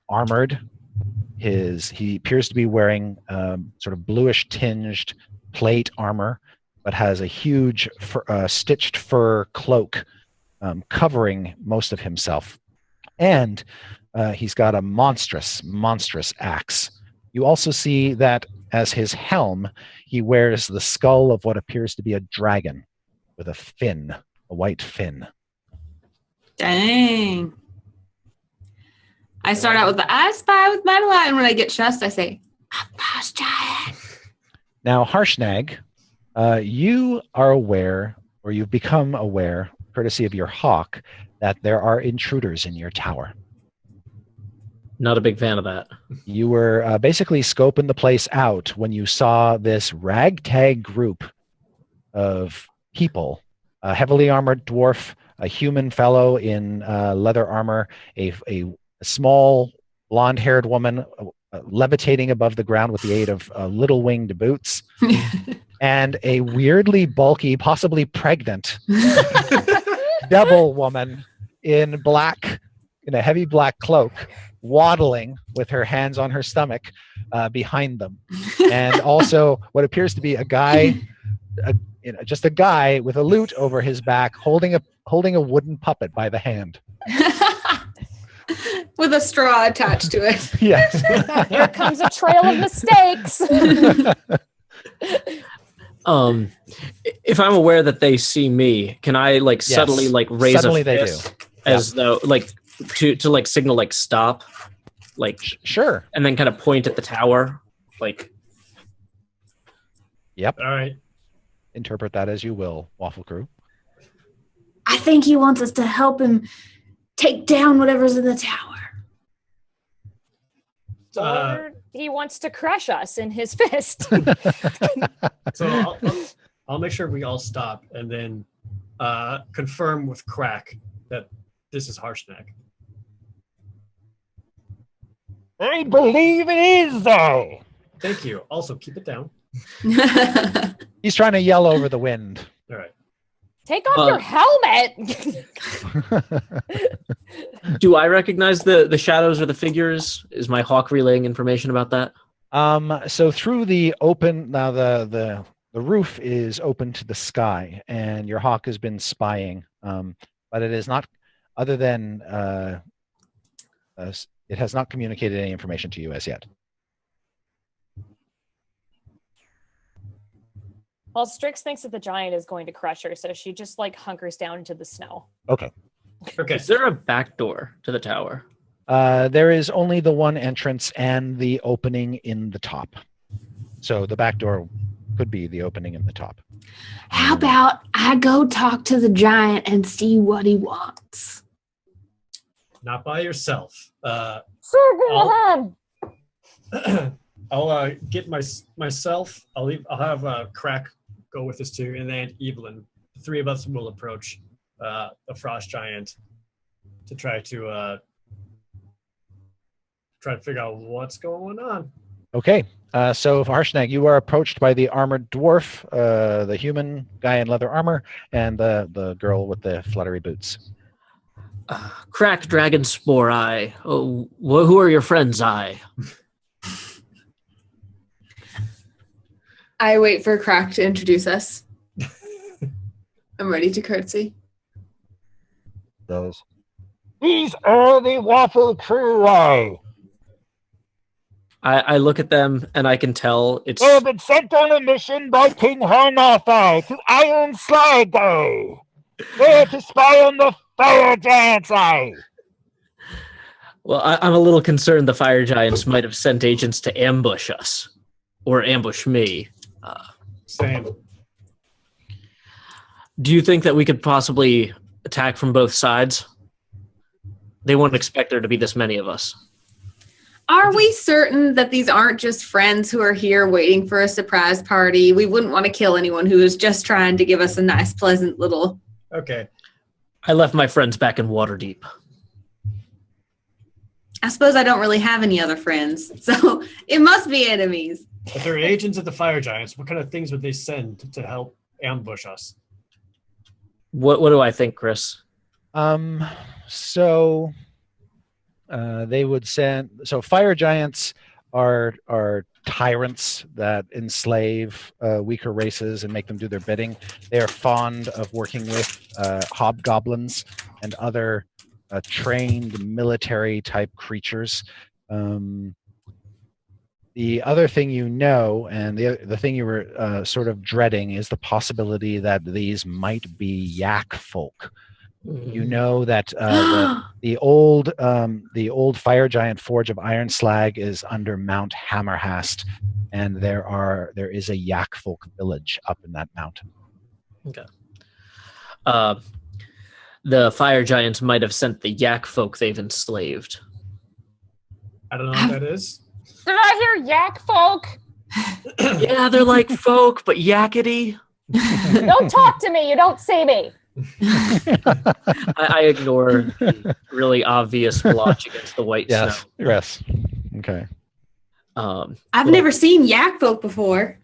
armored. He appears to be wearing sort of bluish tinged plate armor, but has a huge stitched fur cloak covering most of himself. And he's got a monstrous axe. You also see that as his helm, he wears the skull of what appears to be a dragon with a white fin. Dang. I start out with the I spy with my little eye, and when I get trust, I say, a frost giant. Now, Harshnag, you are aware, or you've become aware, courtesy of your hawk, that there are intruders in your tower. Not a big fan of that. You were basically scoping the place out when you saw this ragtag group of people, a heavily armored dwarf, a human fellow in leather armor, a small blonde-haired woman levitating above the ground with the aid of little winged boots, and a weirdly bulky, possibly pregnant devil woman in a heavy black cloak, waddling with her hands on her stomach behind them. And also what appears to be a guy, just a guy with a lute over his back, holding a wooden puppet by the hand. With a straw attached to it. Yes. Here comes a trail of mistakes. If I'm aware that they see me, can I subtly raise Suddenly a they fist as though to signal stop, sure, and then kind of point at the tower, Yep. All right. Interpret that as you will, Waffle Crew. I think he wants us to help him take down whatever's in the tower. Or he wants to crush us in his fist. So I'll make sure we all stop and then confirm with Crack that this is Harshnag. I believe it is, though. Thank you. Also, keep it down. He's trying to yell over the wind. All right. Take off your helmet. Do I recognize the shadows or the figures? Is my hawk relaying information about that? So through the open, now the the roof is open to the sky, and your hawk has been spying, but it is not, other than it has not communicated any information to you as yet. Well, Strix thinks that the giant is going to crush her, so she just like hunkers down into the snow. Okay. Okay. Is there a back door to the tower? There is only the one entrance and the opening in the top. So the back door could be the opening in the top. How about I go talk to the giant and see what he wants? Not by yourself. Sure, go ahead. I'll get myself. I'll have Crack go with us too, and then Evelyn. The three of us will approach the frost giant to try to figure out what's going on. Okay. So Harshnag, you are approached by the armored dwarf, the human guy in leather armor, and the girl with the fluttery boots. Crack Dragon Spore Eye. Oh, who are your friends, I? I wait for Crack to introduce us. I'm ready to curtsy. Those. These are the Waffle Crew. I look at them and I can tell it's. They have been sent on a mission by King Harnathai to Iron Sligo. They are to spy on the Fire Giant's Eye. Well, I'm a little concerned the Fire Giants might have sent agents to ambush us. Or ambush me. Same. Do you think that we could possibly attack from both sides? They wouldn't expect there to be this many of us. Are we certain that these aren't just friends who are here waiting for a surprise party? We wouldn't want to kill anyone who is just trying to give us a nice, pleasant little... Okay. I left my friends back in Waterdeep. I suppose I don't really have any other friends, so it must be enemies. If they're agents of the Fire Giants, what kind of things would they send to help ambush us? What do I think, Chris? So they would send. So Fire Giants are tyrants that enslave weaker races and make them do their bidding. They are fond of working with hobgoblins and other trained military type creatures. The other thing you know, and the thing you were sort of dreading, is the possibility that these might be yak folk. You know that the old Fire Giant Forge of Iron Slag is under Mount Hammerhast, and there is a yak folk village up in that mountain. Okay. The Fire Giants might have sent the yak folk they've enslaved. I don't know what that is. Did I hear yak folk? Yeah, they're like folk, but yakety. Don't talk to me. You don't see me. I ignore the really obvious blotch against the white Yes. snow. Yes. Okay. I've never seen yak folk before.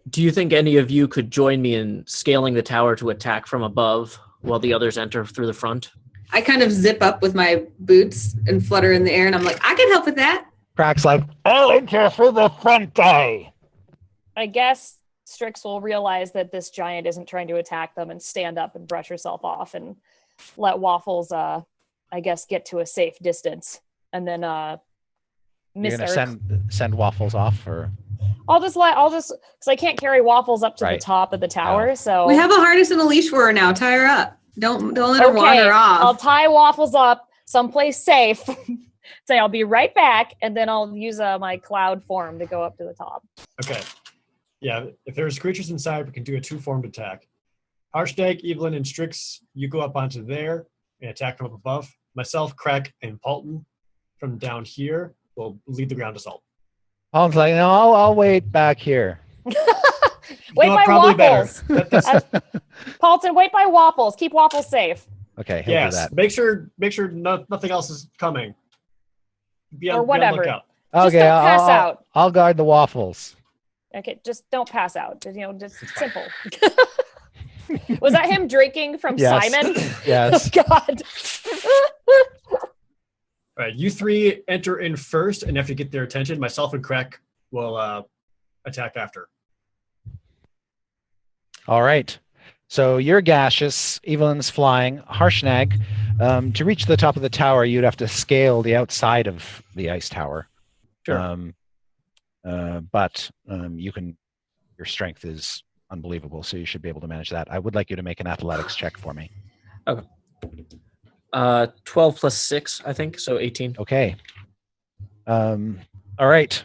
Do you think any of you could join me in scaling the tower to attack from above while the others enter through the front? I kind of zip up with my boots and flutter in the air, and I'm like, I can help with that. Crack's like, I'll enter through the front eye. I guess Strix will realize that this giant isn't trying to attack them and stand up and brush herself off and let Waffles, I guess, get to a safe distance. And then you're gonna send Waffles off, or I'll just because I can't carry Waffles up to the top of the tower. So We have a harness and a leash for her now. Tie her up. Don't let her wander off. I'll tie Waffles up someplace safe. Say I'll be right back, and then I'll use my cloud form to go up to the top. Okay. Yeah, if there's creatures inside, we can do a two-formed attack. Harshnag, Evelyn, and Strix, you go up onto there and attack from up above. Myself, Crack, and Paulton from down here will lead the ground assault. Paul's like, no, I'll wait back here. Wait No, by probably Waffles. better. Paulton, wait by Waffles. Keep Waffles safe. Okay, he'll do Yes, that. make sure nothing else is coming. Be on, Or whatever. Be on lookout. Just Okay, don't pass out. I'll guard the Waffles. Okay, just don't pass out. Just simple. Was that him drinking from Yes. Simon? Yes. Oh, God. All right, you three enter in first, and after you get their attention, myself and Crack will attack after. All right. So you're gaseous. Evelyn's flying. Harshnag. To reach the top of the tower, you'd have to scale the outside of the ice tower. Sure. But you can. Your strength is unbelievable, so you should be able to manage that. I would like you to make an athletics check for me. 12 plus 6, I think, so 18. Okay. All right.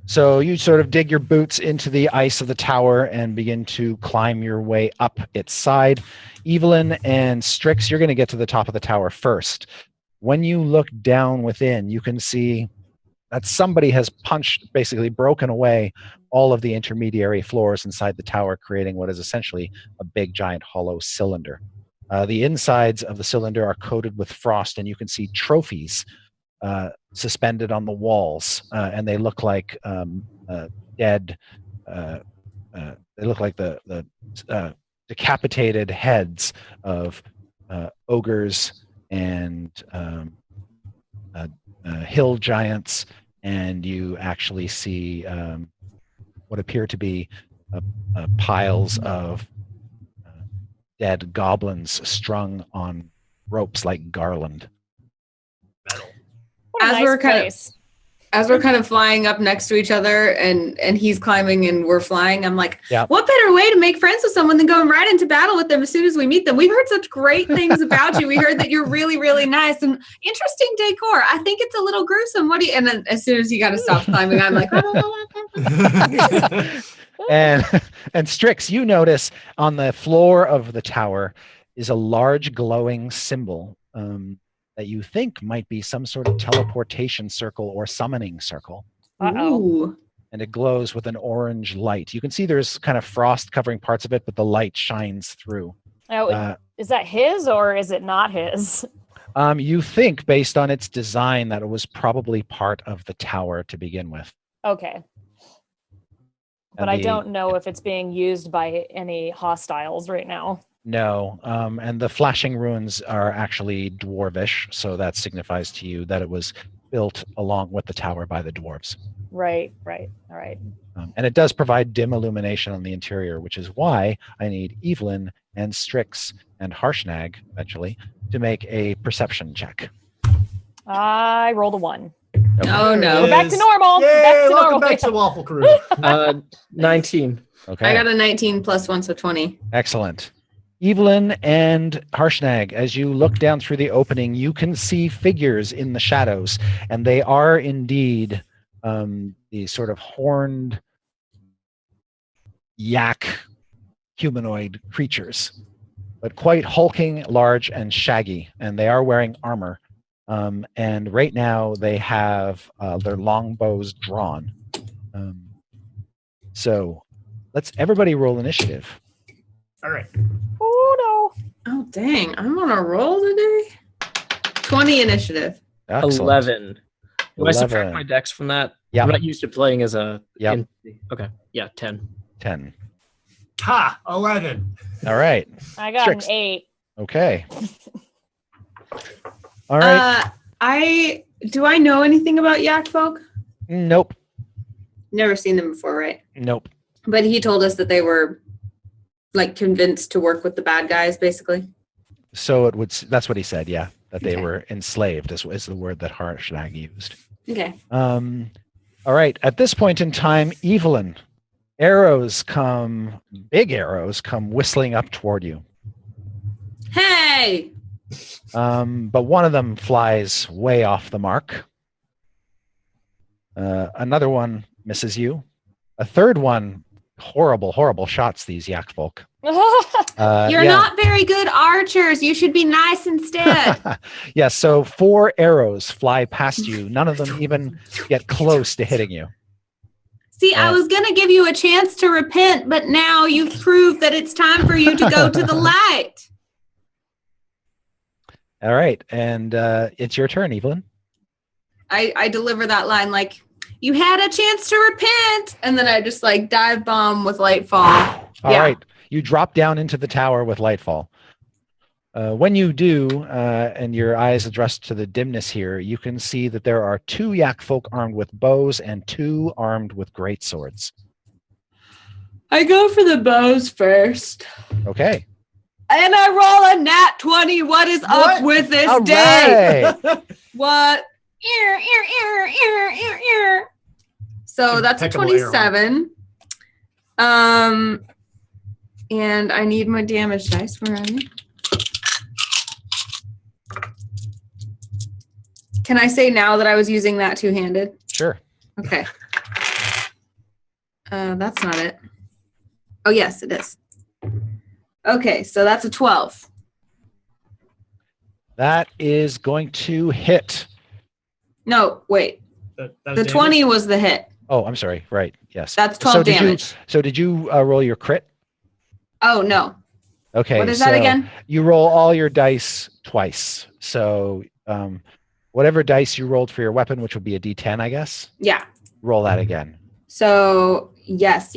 So you sort of dig your boots into the ice of the tower and begin to climb your way up its side. Evelyn and Strix, you're going to get to the top of the tower first. When you look down within, you can see that somebody has basically broken away all of the intermediary floors inside the tower, creating what is essentially a big, giant, hollow cylinder. The insides of the cylinder are coated with frost, and you can see trophies suspended on the walls, and they look like dead. They look like the decapitated heads of ogres and hill giants, and you actually see what appear to be piles of dead goblins strung on ropes like garland. What a As nice we're kind of- place. As we're kind of flying up next to each other and he's climbing and we're flying, I'm like, Yeah. what better way to make friends with someone than going right into battle with them as soon as we meet them? We've heard such great things about you. We heard that you're really, really nice and interesting decor. I think it's a little gruesome. What do you, and then as soon as you got to stop climbing, I'm like, And Strix, you notice on the floor of the tower is a large glowing symbol that you think might be some sort of teleportation circle or summoning circle. Uh-oh. ooh. And it glows with an orange light. You can see there's kind of frost covering parts of it, but the light shines through. Now, is that his or is it not his? You think, based on its design, that it was probably part of the tower to begin with. Okay. But And I the- don't know if it's being used by any hostiles right now. No, and the flashing runes are actually dwarvish, so that signifies to you that it was built along with the tower by the dwarves. Right. All right. And it does provide dim illumination on the interior, which is why I need Evelyn and Strix and Harshnag, eventually, to make a perception check. I rolled a 1. Oh, no. We're back to normal. Yay, Back to welcome normal. back to Waffle Crew. 19. Okay. I got a 19 plus 1, so 20. Excellent. Evelyn and Harshnag, as you look down through the opening, you can see figures in the shadows, and they are indeed the sort of horned yak humanoid creatures, but quite hulking, large, and shaggy, and they are wearing armor. And right now they have their long bows drawn. So let's everybody roll initiative. All right. Oh Oh, dang. I'm on a roll today. 20 initiative. no. Excellent. 11. Do I subtract 11. my dex from that? Yep. I'm not used to playing as a. Yep. Okay. Yeah, 10. 10. Ha! 11. All right. I got Strix. an 8. Okay. All right. Do I know anything about yak folk? Nope. Never seen them before, right? Nope. But he told us that they were like convinced to work with the bad guys, basically. So it would. That's what he said. Yeah, that they Okay. were enslaved is the word that Harshnag used. Okay. All right. At this point in time, Evelyn, big arrows come whistling up toward you. Hey! But one of them flies way off the mark. Another one misses you. A third one, horrible shots, these yak folk. You're not very good archers. You should be nice instead. Yeah, so 4 arrows fly past you. None of them even get close to hitting you. See, I was going to give you a chance to repent, but now you've proved that it's time for you to go to the light. All right, and it's your turn, Evelyn. I deliver that line like, you had a chance to repent. And then I just like dive bomb with Lightfall. All Yeah. right, you drop down into the tower with Lightfall. When you do, and your eyes adjust to the dimness here, you can see that there are 2 yak folk armed with bows and 2 armed with great swords. I go for the bows first. Okay. And I roll a nat 20. What is What? up with this All day? right. What? So that's a Impeccable air horn. 27. And I need my damage dice. Where are they? Can I say now that I was using that two-handed? Sure. Okay. That's not it. Oh, yes, it is. Okay, so that's a 12. That is going to hit. No, wait. That The was damage? 20 was the hit. Oh, I'm sorry. Right. Yes. That's 12 damage. Did you roll your crit? Oh, no. Okay. What is that so again? You roll all your dice twice. So whatever dice you rolled for your weapon, which would be a D10, I guess, Yeah. roll that again. So, yes.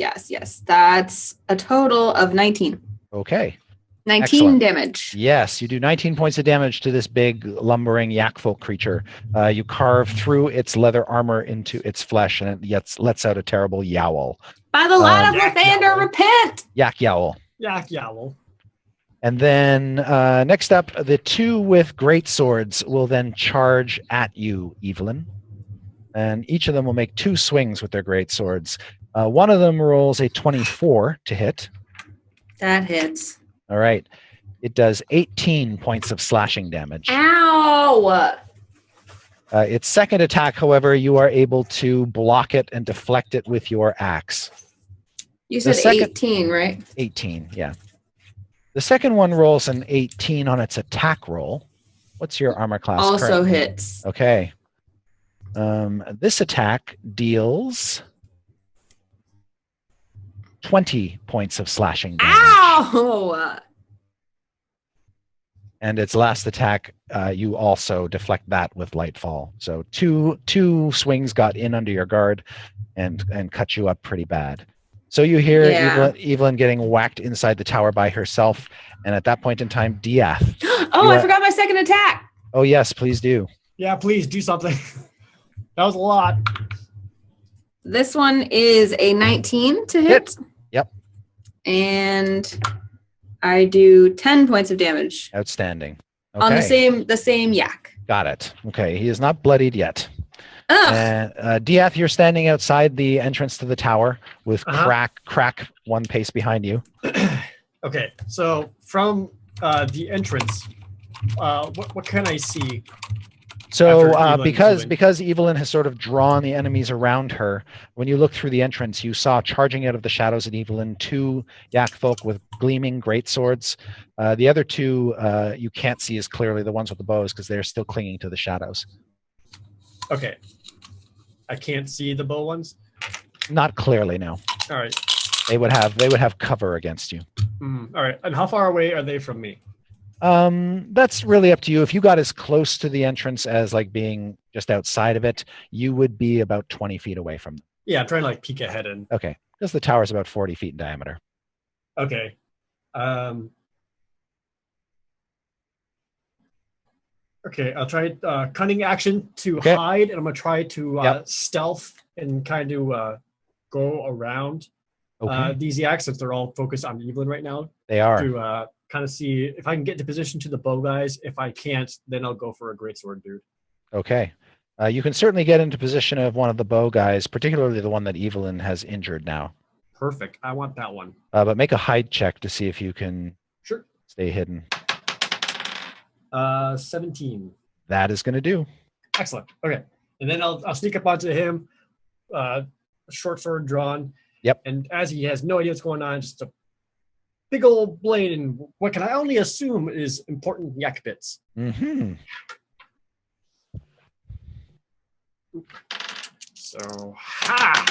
That's a total of 19. Okay. 19 Excellent. damage. Yes, you do 19 points of damage to this big lumbering yakfolk creature. You carve through its leather armor into its flesh, and it lets out a terrible yowl. By the light of Yak Lathander, yowl. repent! Yak yowl. Yak yowl. And then next up, the two with great swords will then charge at you, Evelyn. And each of them will make 2 swings with their great swords. One of them rolls a 24 to hit. That hits. All right. It does 18 points of slashing damage. Ow! Its second attack, however, you are able to block it and deflect it with your axe. You The said second- 18, right? 18, yeah. The second one rolls an 18 on its attack roll. What's your armor class? Also currently? hits. Okay. This attack deals 20 points of slashing damage. Ow! And its last attack, you also deflect that with Lightfall. So two swings got in under your guard and cut you up pretty bad. So you hear Yeah. Evelyn getting whacked inside the tower by herself. And at that point in time, Diath. Oh, You I are- forgot my second attack. Oh, yes, please do. Yeah, please do something. That was a lot. This one is a 19 to hit. Yep. And I do 10 points of damage Outstanding. Okay. on the same yak. Got it. Okay. He is not bloodied yet. Ugh. And Diath, you're standing outside the entrance to the tower with Uh-huh. crack one pace behind you. Okay, so from the entrance, what can I see? So After Evelyn is because Evelyn has sort of drawn the enemies around her, when you look through the entrance, you saw charging out of the shadows at Evelyn 2 yak folk with gleaming great swords. The other 2 you can't see as clearly, the ones with the bows, because they're still clinging to the shadows. Okay, I can't see the bow ones. Not clearly, no. All right, They would have cover against you. all right. And how far away are they from me? That's really up to you. If you got as close to the entrance as like being just outside of it, you would be about 20 feet away from them. Yeah, I'm trying to like peek ahead and. Okay, because the tower is about 40 feet in diameter. Okay. Okay, I'll try cunning action to Okay. hide, and I'm gonna try to Yep. stealth and kind of go around Okay, these yaks, since they're all focused on Evelyn right now, they are. to kind of see if I can get into position to the bow guys. If I can't, then I'll go for a greatsword dude. Okay. You can certainly get into position of one of the bow guys, particularly the one that Evelyn has injured now. Perfect. I want that one. But make a hide check to see if you can Sure. stay hidden. 17. That is going to do. Excellent. Okay, and then I'll sneak up onto him, short sword drawn. Yep. And as he has no idea what's going on, just a big old blade and what can I only assume is important yak bits. Hmm. So ha.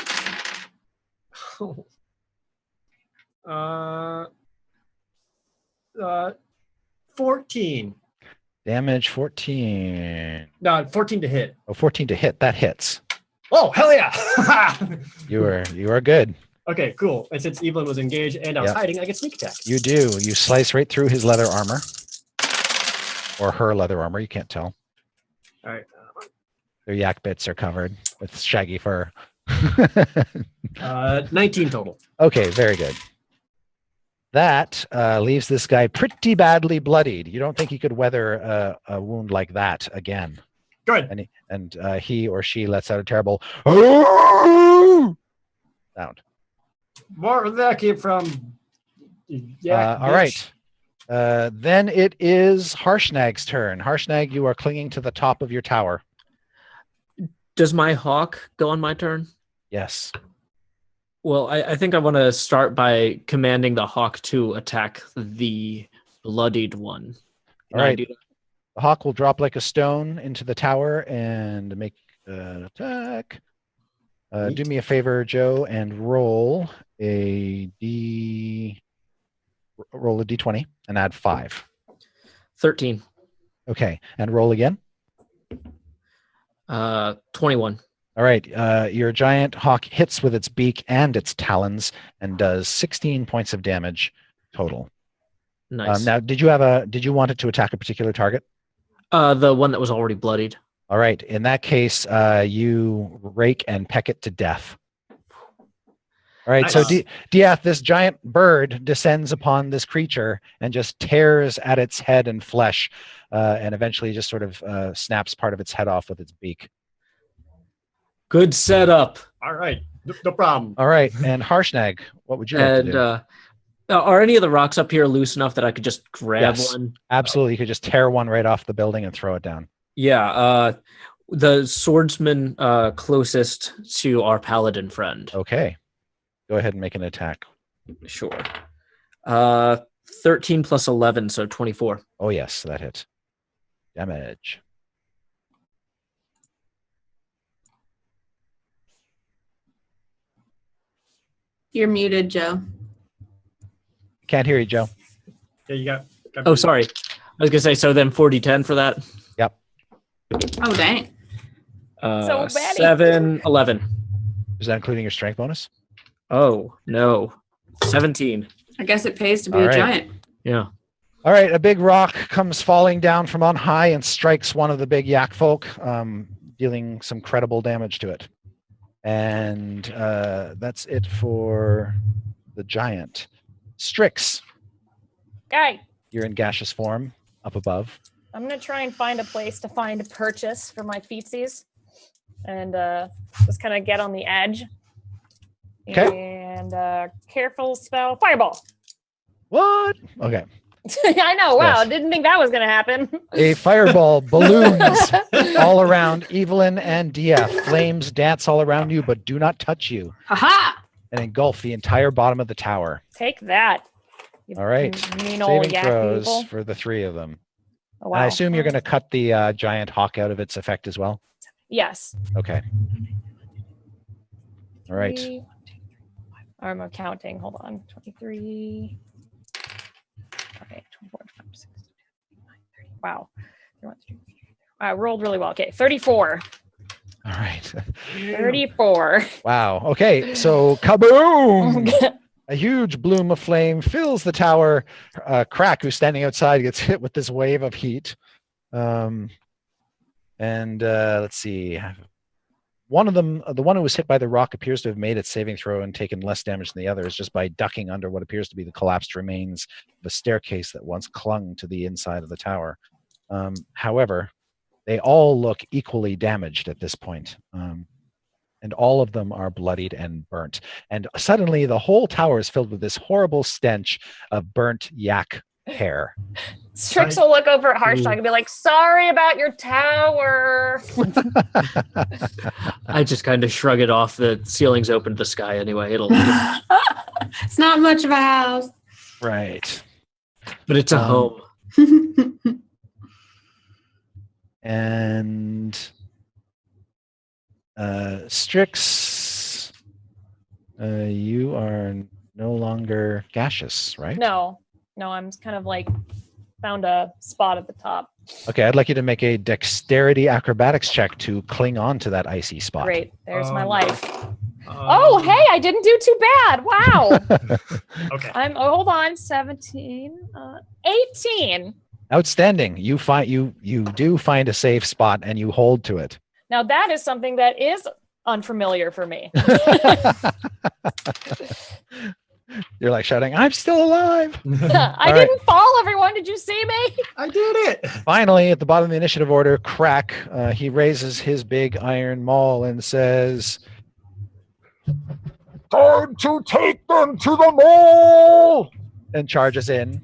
14. Damage 14. No, 14 to hit. Oh, 14 to hit. That hits. Oh, hell yeah. You are good. Okay, cool. And since Evelyn was engaged and I was Yep. hiding, I get sneak attack. You do. You slice right through his leather armor. Or her leather armor. You can't tell. All right. Their yak bits are covered with shaggy fur. 19 total. Okay, very good. That leaves this guy pretty badly bloodied. You don't think he could weather a wound like that again? Good. And he or she lets out a terrible sound. More where that came from. Yeah. All right. Then it is Harshnag's turn. Harshnag, you are clinging to the top of your tower. Does my hawk go on my turn? Yes. Well, I think I want to start by commanding the hawk to attack the bloodied one. All right. The hawk will drop like a stone into the tower and make an attack. Do me a favor, Joe, and roll a d20 and add 5. 13. Okay, and roll again. 21. All right, your giant hawk hits with its beak and its talons and does 16 points of damage total. Nice. Now, did you want it to attack a particular target? The one that was already bloodied. All right, in that case, you rake and peck it to death. All right, Nice. so Diath, this giant bird descends upon this creature and just tears at its head and flesh, and eventually just sort of snaps part of its head off with its beak. Good setup. All right. No problem. All right, and Harshnag, what would you like to do? Are any of the rocks up here loose enough that I could just grab Yes. one? Absolutely, you could just tear one right off the building and throw it down. Yeah. The swordsman closest to our paladin friend. Okay, go ahead and make an attack. Sure. 13 plus 11, so 24. Oh yes, that hit. Damage. You're muted, Joe. Can't hear you, Joe. Yeah, you got Oh, sorry. I was going to say, so then 40-10 for that? Oh, dang. So bad. 7, 11. Is that including your strength bonus? Oh, no. 17. I guess it pays to be All a right. giant. Yeah. All right, a big rock comes falling down from on high and strikes one of the big yak folk, dealing some credible damage to it. And that's it for the giant. Strix, Guy, you're in gaseous form up above. I'm going to try and find a place to find a purchase for my feetsies and just kind of get on the edge. Okay. And careful spell fireball. What? Okay. I know. Wow. Yes. Didn't think that was going to happen. A fireball balloons all around Evelyn and Dia. Flames dance all around you, but do not touch you Ha and engulf the entire bottom of the tower. Take that. You All right. mean old Saving yak throws people. for the three of them. Oh, And I wow. assume you're going to cut the giant hawk out of its effect as well? Yes. Okay. All right. I'm counting. Hold on. 23. Okay. 24, 25, 26, 29, 30. Wow. I rolled really well. Okay. 34. All right. 34. Wow. Okay. So kaboom! A huge bloom of flame fills the tower. Crack, who's standing outside, gets hit with this wave of heat. And let's see. One of them, the one who was hit by the rock, appears to have made its saving throw and taken less damage than the others just by ducking under what appears to be the collapsed remains of a staircase that once clung to the inside of the tower. However, they all look equally damaged at this point. And all of them are bloodied and burnt. And suddenly the whole tower is filled with this horrible stench of burnt yak hair. Strix will look over at Harshnag and be like, sorry about your tower. I just kind of shrug it off. The ceiling's open to the sky anyway. It's not much of a house. Right. But it's a home. And Strix, you are no longer gaseous, right? No, I'm kind of like found a spot at the top. Okay, I'd like you to make a dexterity acrobatics check to cling on to that icy spot. Great. There's my Um, life. Oh, hey, I didn't do too bad. Wow. Okay. Hold on. 17, 18. Outstanding. You do find a safe spot and you hold to it. Now that is something that is unfamiliar for me. You're like shouting, "I'm still alive!" I All right. didn't fall, everyone. Did you see me? I did it. Finally, at the bottom of the initiative order, Crack, he raises his big iron maul and says, Time to take them to the mall! and charges in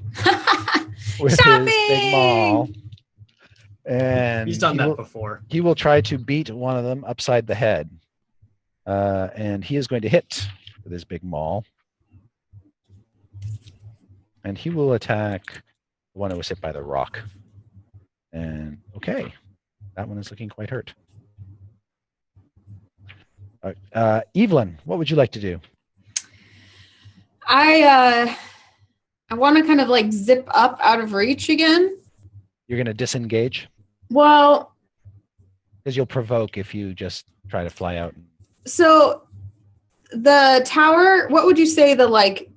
with his big maul. And He's done he that will- before. He will try to beat one of them upside the head. And he is going to hit with his big maul. And he will attack the one who was hit by the rock. And okay, that one is looking quite hurt. Evelyn, what would you like to do? I want to kind of like zip up out of reach again. You're going to disengage? Well, Because you'll provoke if you just try to fly out. so the tower, what would you say the like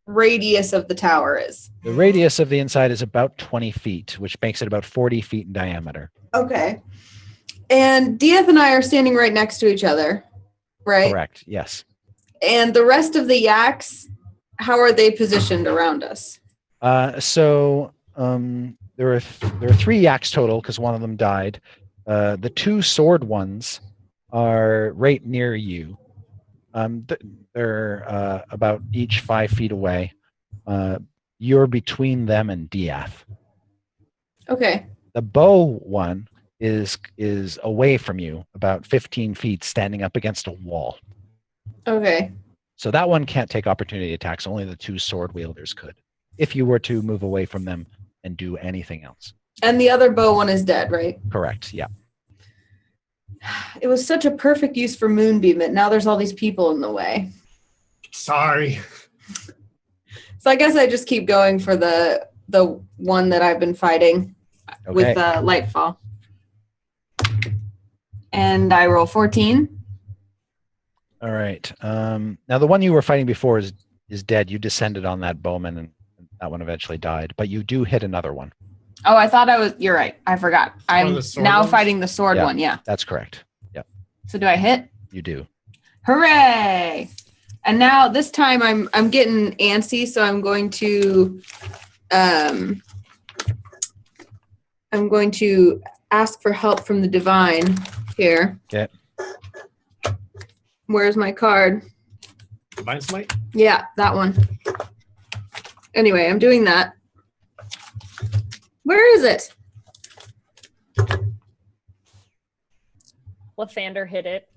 radius of the tower is? The radius of the inside is about 20 feet, which makes it about 40 feet in diameter. Okay. And Dieth and I are standing right next to each other, right? Correct, yes. And the rest of the yaks, how are they positioned around us? There are 3 yaks total because one of them died. The 2 sword ones are right near you. They're about each 5 feet away. You're between them and Diath. Okay. The bow one is away from you, about 15 feet, standing up against a wall. Okay. So that one can't take opportunity attacks. Only the 2 sword wielders could, if you were to move away from them and do anything else. And the other bow one is dead, right? Correct. Yeah. It was such a perfect use for Moonbeam, and now there's all these people in the way. Sorry. So I guess I just keep going for the one that I've been fighting with Lightfall. And I roll 14. All right. Now the one you were fighting before is dead. You descended on that bowman, and that one eventually died. But you do hit another one. Oh, I thought I was. You're right. I forgot. One I'm of the sword now ones? fighting the sword Yeah. one. Yeah. That's correct. Yep. So do I hit? You do. Hooray! And now this time I'm getting antsy, so I'm going to ask for help from the divine here. Okay. Where's my card? Divine Smite? Yeah, that one. Anyway, I'm doing that. Where is it? Lathander hit it.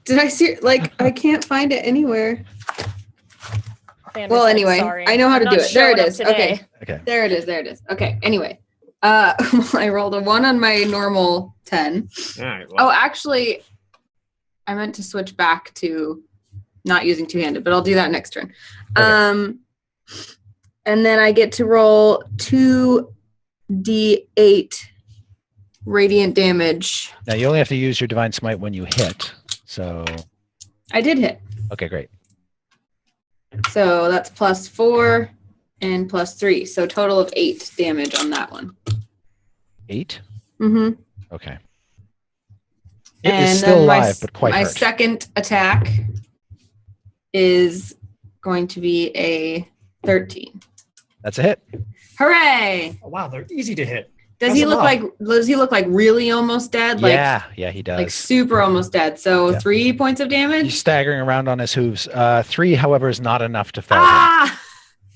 Did I see? Like, I can't find it anywhere. Lathander Well, said, anyway, sorry. I know how I'm to do not it. There it showing up is. today. Okay. Okay. There it is. There it is. Okay. Anyway, I rolled a 1 on my normal 10. All right. Oh, Well, actually, I meant to switch back to not using two-handed, but I'll do that next turn. Okay. And then I get to roll 2d8 radiant damage. Now you only have to use your divine smite when you hit. So I did hit. okay, great. So that's +4 and +3. So total of 8 damage on that one. 8. Mm-hmm. Okay. It is still then alive, but quite my hurt. second attack is going to be a 13. That's a hit. Hooray! oh, wow, they're easy to hit. Does That's he a look lot. like really almost dead? Like Yeah, he does. like super almost dead. So Yeah. 3 points of He's damage. staggering around on his hooves. 3, however, is not enough to fell him. Ah!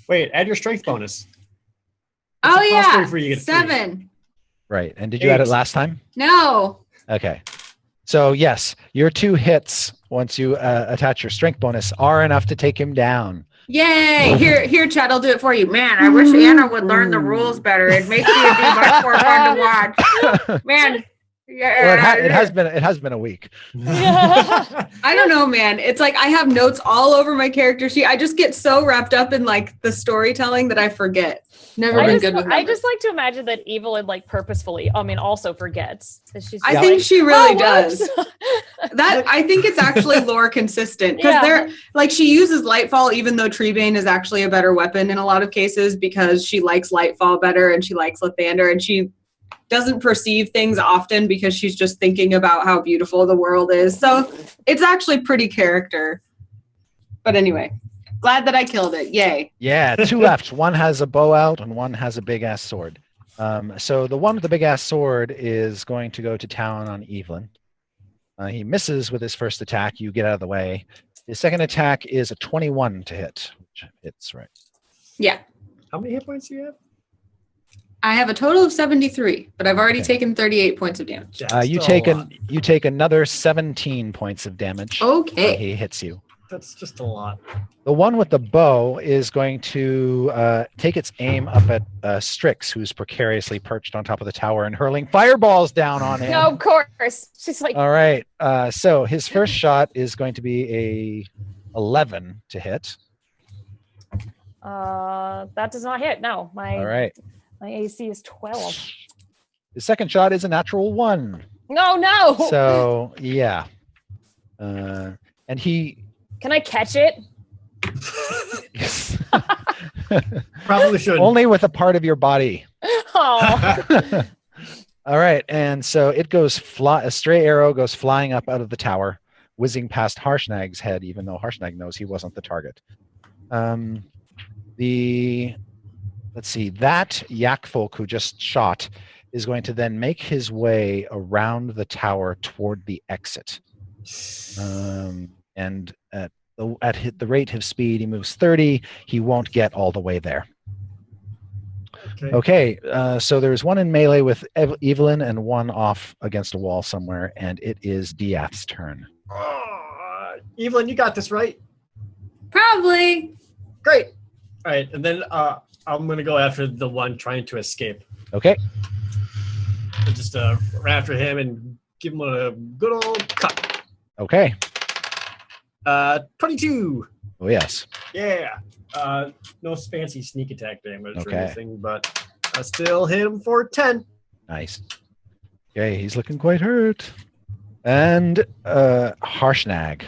Wait, add your strength bonus. Oh It's a plus yeah. 3 for you to get 7. Right. And did you add it 8. last time? No. Okay. So yes, your 2 hits once you attach your strength bonus are enough to take him down. Yay! Here, Chad, I'll do it for you. Man, I wish Anna would learn the rules better. It makes D&D much more fun to watch. Man, yeah, Well, it has been a week. I don't know, man. It's like I have notes all over my character sheet. I just get so wrapped up in like the storytelling that I forget. Never been good with I numbers. just like to imagine that Evelyn like purposefully, also forgets. That she's I just think like, she really "Oh, does. whoops." That I think it's actually lore consistent because Yeah. they're like she uses Lightfall even though Treebane is actually a better weapon in a lot of cases because she likes Lightfall better and she likes Lathander and she doesn't perceive things often because she's just thinking about how beautiful the world is. So it's actually pretty character. But anyway, glad that I killed it. Yay. Yeah, 2 left. One has a bow out and one has a big ass sword. So the one with the big ass sword is going to go to town on Evelyn. He misses with his first attack. You get out of the way. His second attack is a 21 to hit, which hits, right? Yeah. How many hit points do you have? I have a total of 73, but I've already Okay. taken 38 points of damage. Yeah, You still a take lot. you take another 17 points of damage. when Okay. He hits you. That's just a lot. The one with the bow is going to take its aim up at Strix, who's precariously perched on top of the tower and hurling fireballs down on him. No, of course. She's like, All right. So his first shot is going to be a 11 to hit. that does not hit. No, All right. my AC is 12. His second shot is a natural 1. No. So yeah. And he Can I catch it? Probably should. only with a part of your body. Oh, All right, and so it goes a stray arrow goes flying up out of the tower, whizzing past Harshnag's head, even though Harshnag knows he wasn't the target. Let's see, that yak folk who just shot is going to then make his way around the tower toward the exit. And at the rate of speed, he moves 30. He won't get all the way there. Okay, so there's one in melee with Evelyn and one off against a wall somewhere, and it is Diath's turn. Evelyn, you got this, right? Probably. Great. All right, and then I'm going to go after the one trying to escape. Okay, And just run after him and give him a good old cut. okay. 22. Oh, yes. Yeah. No fancy sneak attack damage or Okay. anything, but I still hit him for 10. Nice. Okay, he's looking quite hurt. And Harshnag.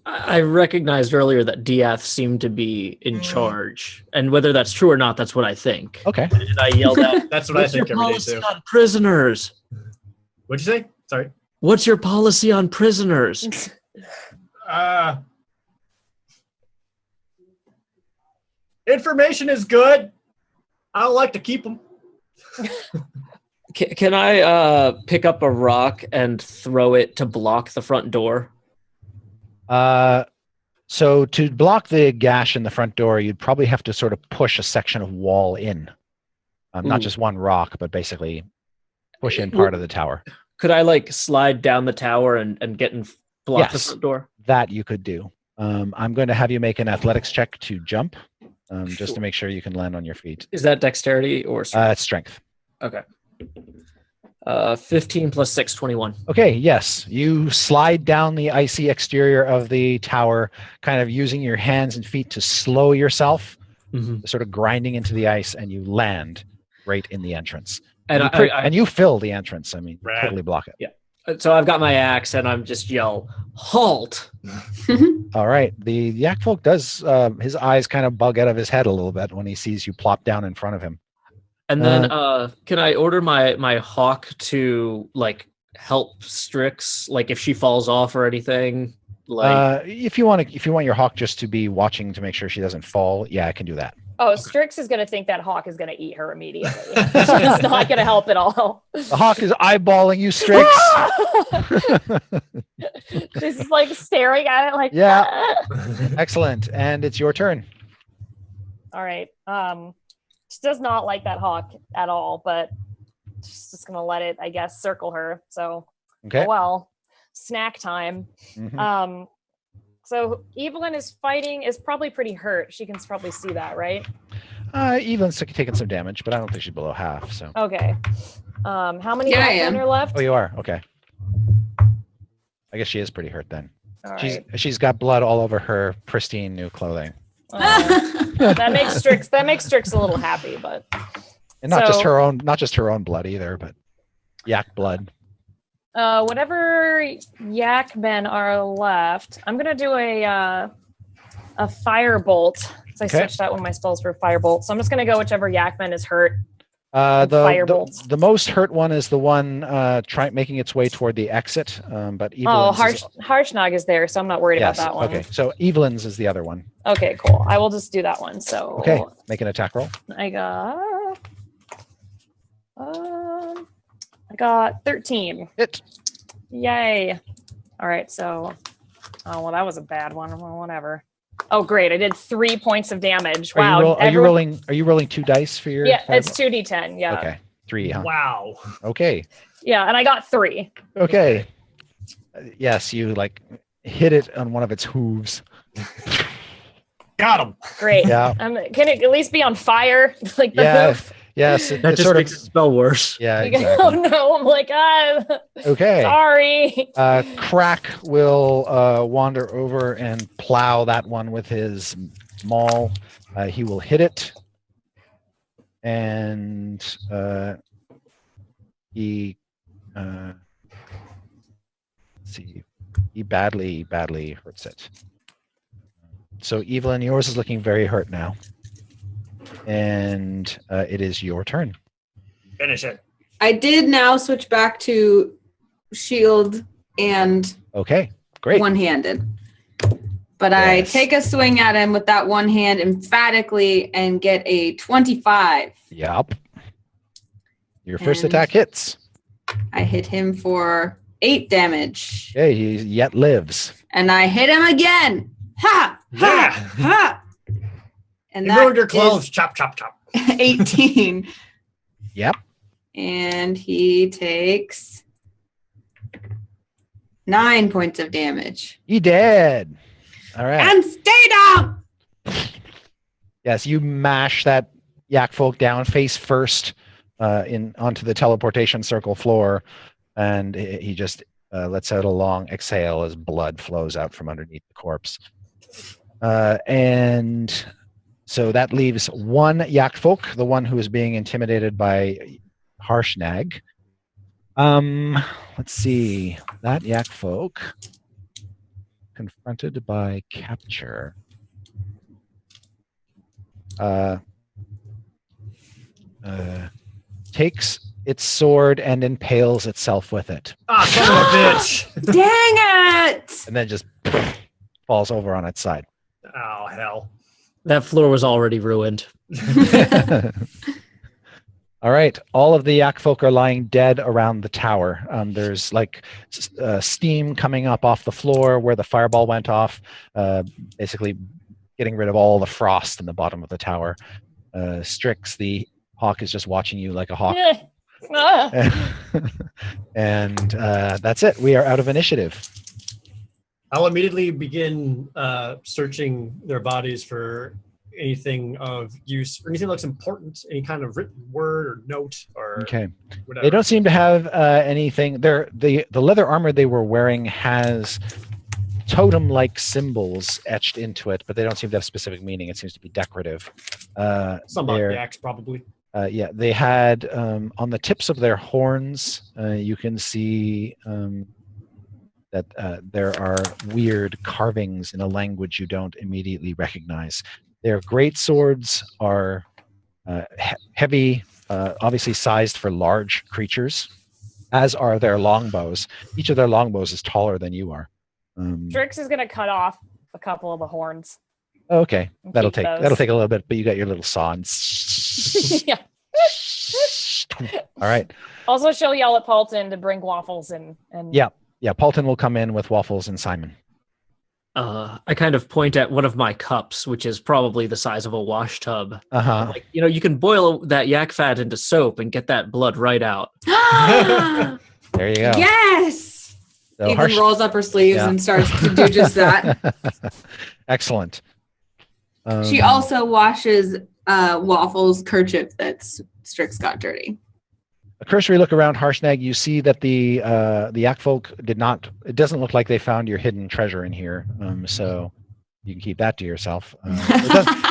I recognized earlier that Diath seemed to be in charge, and whether that's true or not, that's what I think. Okay. And I yelled out, That's what I "What's your think every day, policy too. on prisoners? What'd you say? Sorry. What's your policy on prisoners?" Information is good. I don't like to keep them. Can I pick up a rock and throw it to block the front door? So to block the gash in the front door, you'd probably have to sort of push a section of wall in. Not Ooh. just one rock, but basically push in part of the tower. Could I like slide down the tower and get and block the Yes. front door? That you could do. I'm going to have you make an athletics check to jump, just to make sure you can land on your feet. Is that dexterity or strength? It's strength. Okay. 15 plus 6, 21. Okay, yes. You slide down the icy exterior of the tower, kind of using your hands and feet to slow yourself, Mm-hmm. sort of grinding into the ice, and you land right in the entrance. And And you fill the entrance. I mean, Rad. totally block it. so I've got my axe and I'm just yell, "Halt!" All right. The yak folk does, his eyes kind of bug out of his head a little bit when he sees you plop down in front of him. And then can I order my hawk to like help Strix, like if she falls off or anything? Like If you want your hawk just to be watching to make sure she doesn't fall, yeah, I can do that. Oh, Strix is going to think that hawk is going to eat her immediately. She's not going to help at all. The hawk is eyeballing you, Strix. She's just like staring at it like, Yeah. "Ah." Excellent. And it's your turn. All right. She does not like that hawk at all, but she's just going to let it, I guess, circle her. So, Okay. oh well, snack time. Mhm. So Evelyn is probably pretty hurt. She can probably see that, right? Evelyn's taking some damage, but I don't think she's below half. So. Okay. How many Yeah, I men am. are left? Oh, you are? Okay. I guess she is pretty hurt then. All right. She's got blood all over her pristine new clothing. That makes Strix a little happy, but And not just So- her own blood either, but yak blood. whatever yak men are left, I'm gonna do a firebolt. So I Okay. switched out one of my spells for firebolt. So I'm just gonna go whichever yak men is hurt And firebolt. The most hurt one is the one making its way toward the exit. But Oh, Evelyn's Harshnag is there, so I'm not worried yes. about that one. Okay, so Evelyn's is the other one. Okay, cool. I will just do that one. So Okay, make an attack roll. I got 13. Hit. Yay. All right, so that was a bad one. Well, whatever. Oh, great. I did 3 points of damage. Wow. Are you rolling 2 dice for your Yeah, fireball? it's 2d10. Yeah. Okay. 3, huh? Wow. Okay. Yeah, and I got 3. Okay. Yes, you hit it on one of its hooves. Got him. Great. Yeah. Can it at least be on fire? Like the Yeah. hoof? Yes, That just makes it spell worse. Yeah, Like, exactly. oh no, I'm like, Okay. sorry. Crack will wander over and plow that one with his maul. He will hit it, and he he badly hurts it. So Evelyn, yours is looking very hurt now, and it is your turn. Finish it. I did now switch back to shield and Okay, great. one-handed. But I Yes. take a swing at him with that one hand emphatically and get a 25. Yup. Your first And- attack hits. I hit him for 8 damage. Okay, he yet lives. And I hit him again. Ha! Yeah. Ha! Ha! And You that ruined your is clothes. Chop, chop, chop. 18. Yep. And he takes 9 points of damage. He dead. All right. And stay down! Yes, you mash that yak folk down face first onto the teleportation circle floor, and he just lets out a long exhale as blood flows out from underneath the corpse. And so that leaves one yak folk, the one who is being intimidated by Harshnag. Let's see. That yak folk confronted by capture. Takes its sword and impales itself with it, Ah, son of a bitch. Dang it! and then just falls over on its side. Oh, hell. That floor was already ruined. All right, all of the yak folk are lying dead around the tower. There's steam coming up off the floor where the fireball went off, basically getting rid of all the frost in the bottom of the tower. Strix, the hawk, is just watching you like a hawk. And that's it. We are out of initiative. I'll immediately begin searching their bodies for anything of use or anything that looks important, any kind of written word or note or Okay. whatever. They don't seem to have anything. The leather armor they were wearing has totem-like symbols etched into it, but they don't seem to have specific meaning. It seems to be decorative. Some they're- yaks, probably. Yeah, they had on the tips of their horns, you can see that there are weird carvings in a language you don't immediately recognize. Their great swords are heavy, obviously sized for large creatures, as are their longbows. Each of their longbows is taller than you are. Strix is gonna cut off a couple of the horns. Okay, And that'll keep take those. a little bit, but you got your little saw. And Yeah. All right. Also, she'll yell at Paulton to bring waffles and Yeah. Yeah, Paulton will come in with Waffles and Simon. I kind of point at one of my cups, which is probably the size of a wash tub. Uh-huh. Like, you can boil that yak fat into soap and get that blood right out. There you go. Yes! So Ethan Harsh- rolls up her sleeves Yeah. and starts to do just that. Excellent. She also washes Waffles' kerchief that Strix got dirty. A cursory look around Harshnag, you see that the yak folk did not. It doesn't look like they found your hidden treasure in here. So you can keep that to yourself.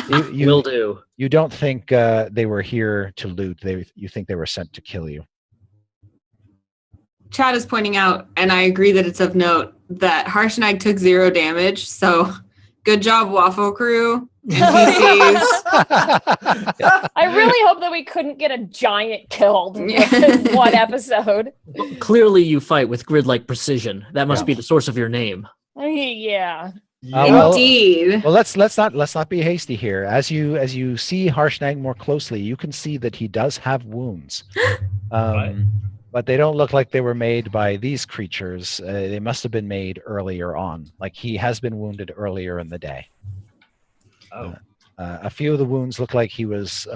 Will do. You don't think they were here to loot. You think they were sent to kill you. Chad is pointing out, and I agree that it's of note, that Harshnag took 0 damage. So good job, Waffle Crew. NPCs. I really hope that we couldn't get a giant killed in one episode. Well, clearly, you fight with grid-like precision. That must Yeah. be the source of your name. Yeah. well- Indeed. Well, let's not be hasty here. As you see Harshnag more closely, you can see that he does have wounds, but they don't look like they were made by these creatures. They must have been made earlier on. Like he has been wounded earlier in the day. Oh. A few of the wounds look like he was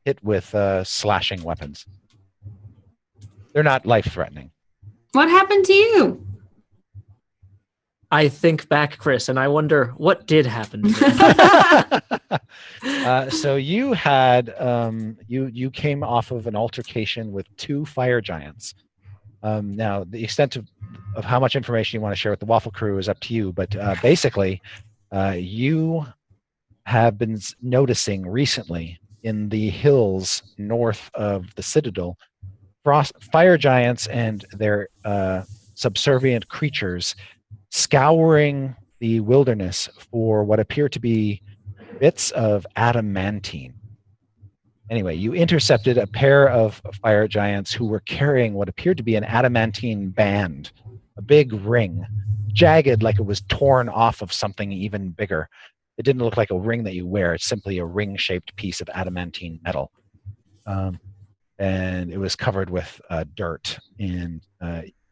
hit with slashing weapons. They're not life-threatening. What happened to you? I think back, Chris, and I wonder what did happen to me. So you had you came off of an altercation with two fire giants. Now the extent of how much information you want to share with the Waffle Crew is up to you, but basically you have been noticing recently in the hills north of the Citadel fire giants and their subservient creatures scouring the wilderness for what appear to be bits of adamantine. Anyway, you intercepted a pair of fire giants who were carrying what appeared to be an adamantine band, a big ring, jagged like it was torn off of something even bigger. It didn't look like a ring that you wear. It's simply a ring-shaped piece of adamantine metal. And it was covered with dirt. And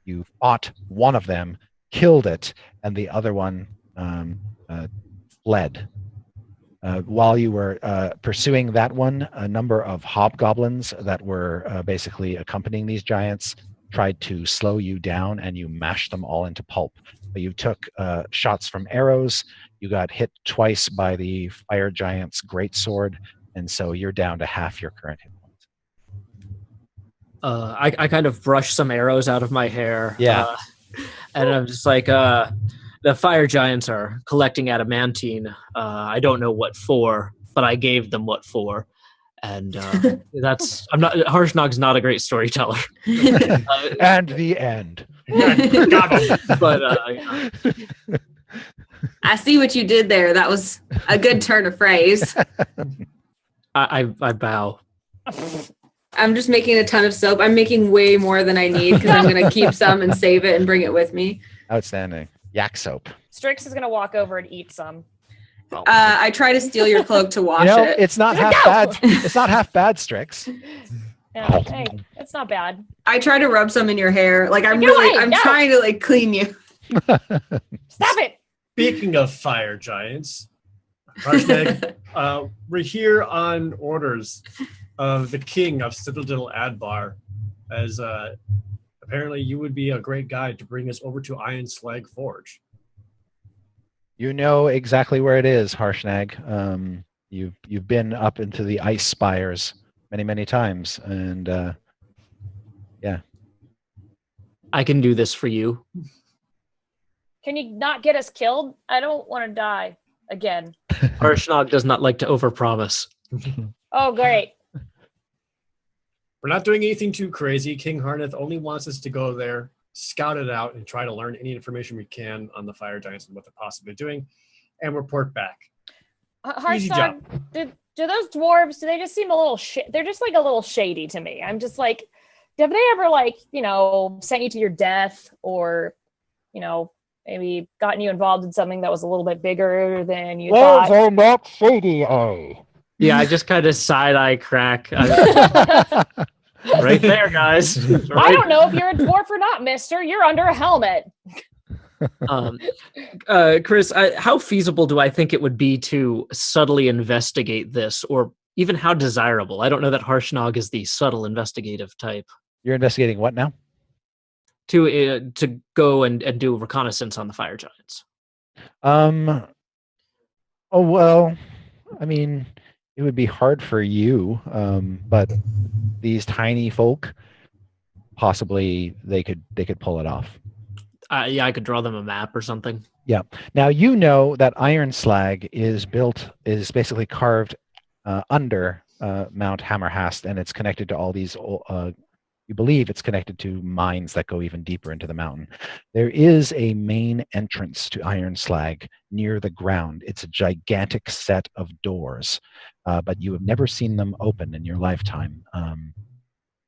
you fought one of them, killed it, and the other one fled. While you were pursuing that one, a number of hobgoblins that were basically accompanying these giants tried to slow you down, and you mashed them all into pulp. But you took shots from arrows. You got hit twice by the fire giant's greatsword, and so you're down to half your current hit points. I kind of brush some arrows out of my hair. Yeah. And I'm just like, the fire giants are collecting adamantine. I don't know what for, but I gave them what for. And Harshnag's not a great storyteller. And the end. Got him. But I see what you did there. That was a good turn of phrase. I bow. I'm just making a ton of soap. I'm making way more than I need because I'm going to keep some and save it and bring it with me. Outstanding. Yak soap. Strix is gonna walk over and eat some. I try to steal your cloak to wash it. It's not half bad. It's not half bad, Strix. Yeah, hey, it's not bad. I try to rub some in your hair. Like I'm Get away, I'm no. trying to like clean you. Stop it! Speaking of fire giants, Harshnag, we're here on orders of the king of Citadel Adbar, as apparently you would be a great guide to bring us over to Iron Slag Forge. You know exactly where it is, Harshnag. You've been up into the ice spires many times, and yeah. I can do this for you. Can you not get us killed? I don't want to die again. Harshnag does not like to overpromise. Oh, great. We're not doing anything too crazy. King Harneth only wants us to go there, scout it out, and try to learn any information we can on the fire giants and what they're possibly doing, and report back. Easy job. Harshnag, do those dwarves, do they just seem a little they're just like a little shady to me. I'm just like, have they ever sent you to your death, or, maybe gotten you involved in something that was a little bit bigger than you Those thought? are not shady, eh? Yeah, I just kind of side-eye crack. Right there, guys. I Right. don't know if you're a dwarf or not, mister. You're under a helmet. Chris, how feasible do I think it would be to subtly investigate this, or even how desirable? I don't know that Harshnag is the subtle investigative type. You're investigating what now? To go and do reconnaissance on the fire giants. Oh well, I mean, it would be hard for you, but these tiny folk, possibly they could pull it off. Yeah, I could draw them a map or something. Yeah. Now you know that Iron Slag is basically carved under Mount Hammerhast, and it's connected to all these you believe it's connected to mines that go even deeper into the mountain. There is a main entrance to Iron Slag near the ground. It's a gigantic set of doors, but you have never seen them open in your lifetime.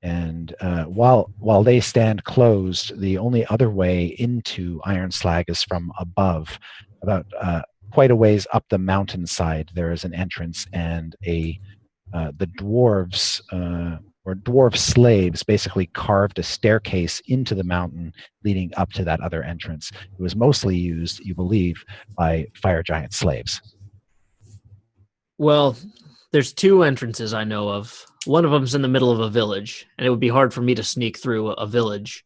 And while they stand closed, the only other way into Iron Slag is from above, about quite a ways up the mountainside. There is an entrance, and the dwarves or dwarf slaves basically carved a staircase into the mountain leading up to that other entrance. It was mostly used, you believe, by fire giant slaves. Well, there's 2 entrances I know of. One of them's in the middle of a village, and it would be hard for me to sneak through a village.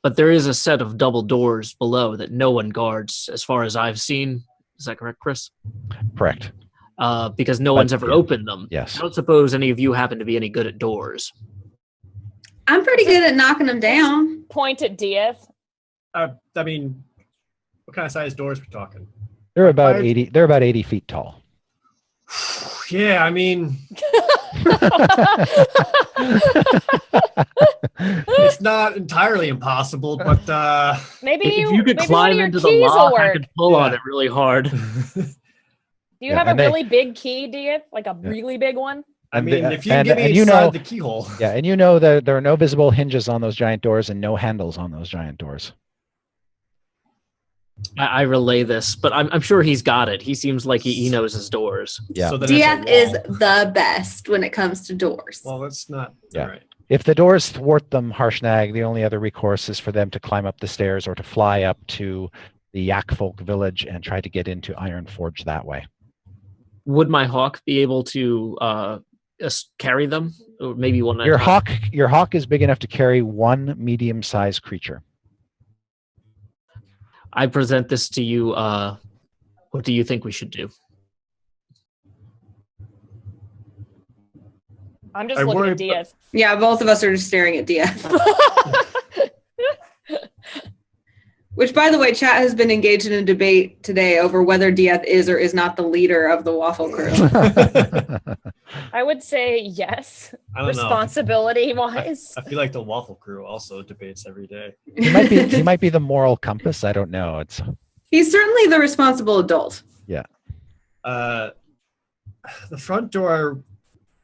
But there is a set of double doors below that no one guards, as far as I've seen. Is that correct, Chris? Correct. Because no one's ever opened them. Yes. I don't suppose any of you happen to be any good at doors. I'm pretty good at knocking them down. Point at Dieth. I mean, what kind of size doors are we talking? They're about 80. They're about 80 feet tall. Yeah, I mean, it's not entirely impossible, but Maybe If you could maybe one climb of your into the keys will lock, I work. could pull on Yeah. it really hard. Do you Yeah, have a and they- really big key, Dieth? Like a really big one? I mean, the- if you give me and inside the keyhole, yeah, and you know that there are no visible hinges on those giant doors and no handles on those giant doors. I relay this, but I'm sure he's got it. He seems like he knows his doors. Yeah. So then it's a DF is wall. the best when it comes to doors. Well, that's not Yeah. all right. If the doors thwart them, Harshnag, the only other recourse is for them to climb up the stairs or to fly up to the Yakfolk village and try to get into Iron Forge that way. Would my hawk be able to carry them? Or maybe one at a Your time? hawk is big enough to carry one medium-sized creature. I present this to you. What do you think we should do? I'm just I looking worry at Dieth. Yeah, both of us are just staring at DF. Which, by the way, chat has been engaged in a debate today over whether DF is or is not the leader of the Waffle Crew. I would say yes, I don't know. responsibility wise. I feel like the Waffle Crew also debates every day. He might be the moral compass. I don't know. It's He's certainly the responsible adult. The front door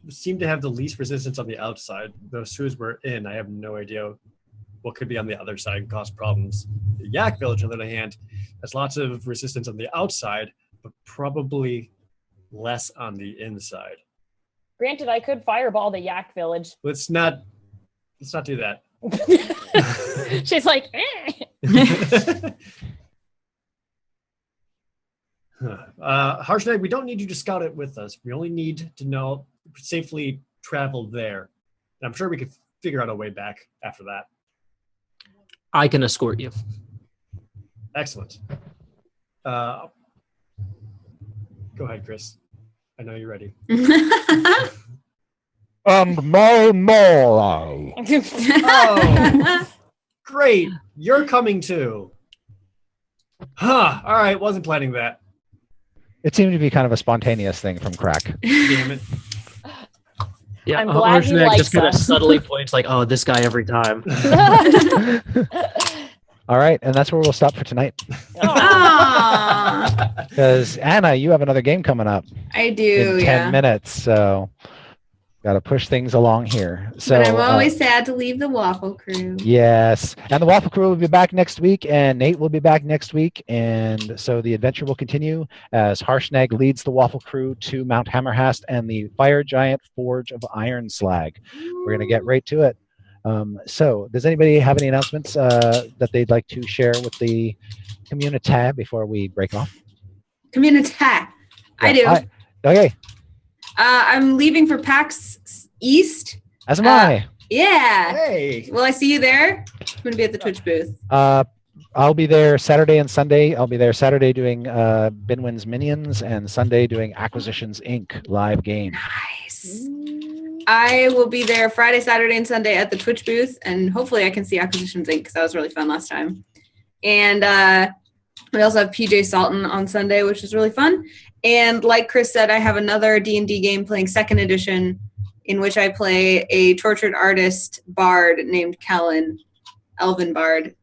seemed to have the least resistance on the outside. Those shoes were in. I have no idea what could be on the other side and cause problems. The Yak Village, on the other hand, has lots of resistance on the outside, but probably less on the inside. Granted, I could fireball the Yak Village. Let's not do that. She's like, eh. Harshnag, we don't need you to scout it with us. We only need to know safely travel there. And I'm sure we could figure out a way back after that. I can escort you. Excellent. Go ahead, Chris. I know you're ready. And my Molo. Oh, great. You're coming too. Huh. All right. Wasn't planning that. It seemed to be kind of a spontaneous thing from Crack. Damn it. Yeah, I'm glad he Harshnag likes just kind of us. subtly points like, "Oh, this guy every time." All right, and that's where we'll stop for tonight. Aw, Because Anna, you have another game coming up I do, in 10 yeah. minutes, so got to push things along here. So But I'm always sad to leave the Waffle Crew. yes, and the Waffle Crew will be back next week, and Nate will be back next week, and so the adventure will continue as Harshnag leads the Waffle Crew to Mount Hammerhast and the Fire Giant Forge of Iron Slag. We're gonna get right to it. So, does anybody have any announcements that they'd like to share with the community before we break off? Community. I do. Okay, I'm leaving for PAX East. as am I. Yeah. Hey. Will I see you there? I'm going to be at the Twitch booth. I'll be there Saturday and Sunday. I'll be there Saturday doing Binwin's Minions and Sunday doing Acquisitions Inc. live game. Nice. I will be there Friday, Saturday, and Sunday at the Twitch booth, and hopefully I can see Acquisitions Inc. because that was really fun last time. And we also have PJ Salton on Sunday, which is really fun. And like Chris said, I have another D&D game playing 2nd edition in which I play a tortured artist bard named Callan, Elven Bard.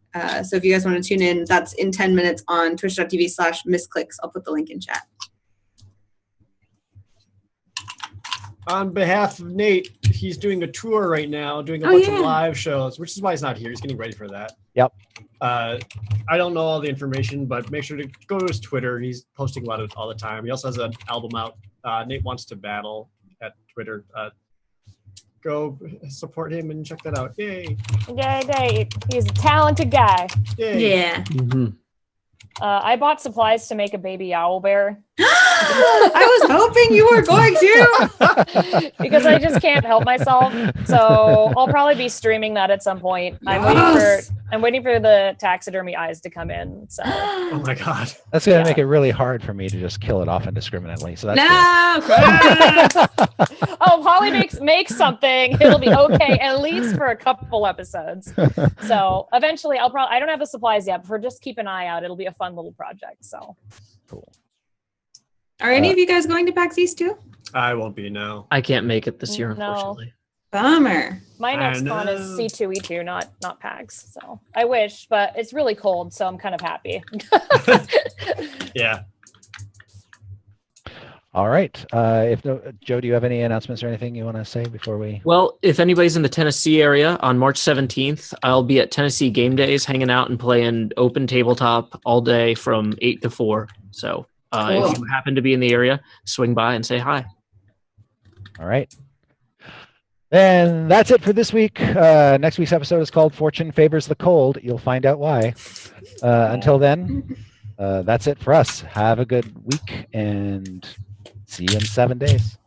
So if you guys want to tune in, that's in 10 minutes on twitch.tv/misclicks. I'll put the link in chat. On behalf of Nate, he's doing a tour right now, doing a bunch of live shows, which is why he's not here. He's getting ready for that. Yep. I don't know all the information, but make sure to go to his Twitter. He's posting about it all the time. He also has an album out, Nate Wants to Battle, at Twitter. Go support him and check that out. Yay. Yay. He's a talented guy. Yay. Yeah. Mhm. I bought supplies to make a baby owl bear I was hoping you were going to. because I just can't help myself. So I'll probably be streaming that at some point. Yes. I'm waiting for the taxidermy eyes to come in. So Oh my God. That's going to Yeah. make it really hard for me to just kill it off indiscriminately. So that's No. oh, Holly makes something. It'll be okay, at least for a couple episodes. So eventually, I don't have the supplies yet, but for just keep an eye out. It'll be a fun little project. So cool. Are any of you guys going to PAX East too? I won't be, no. I can't make it this year, No. unfortunately. Bummer. my I next con is know. C2E2, not PAX. So I wish, but it's really cold, so I'm kind of happy. Yeah. All right. Joe, do you have any announcements or anything you want to say before we? Well, if anybody's in the Tennessee area, on March 17th, I'll be at Tennessee Game Days hanging out and playing open tabletop all day from 8 to 4. So if you happen to be in the area, swing by and say hi. All right. And that's it for this week. Next week's episode is called Fortune Favors the Cold. You'll find out why. Until then, that's it for us. Have a good week and see you in 7 days.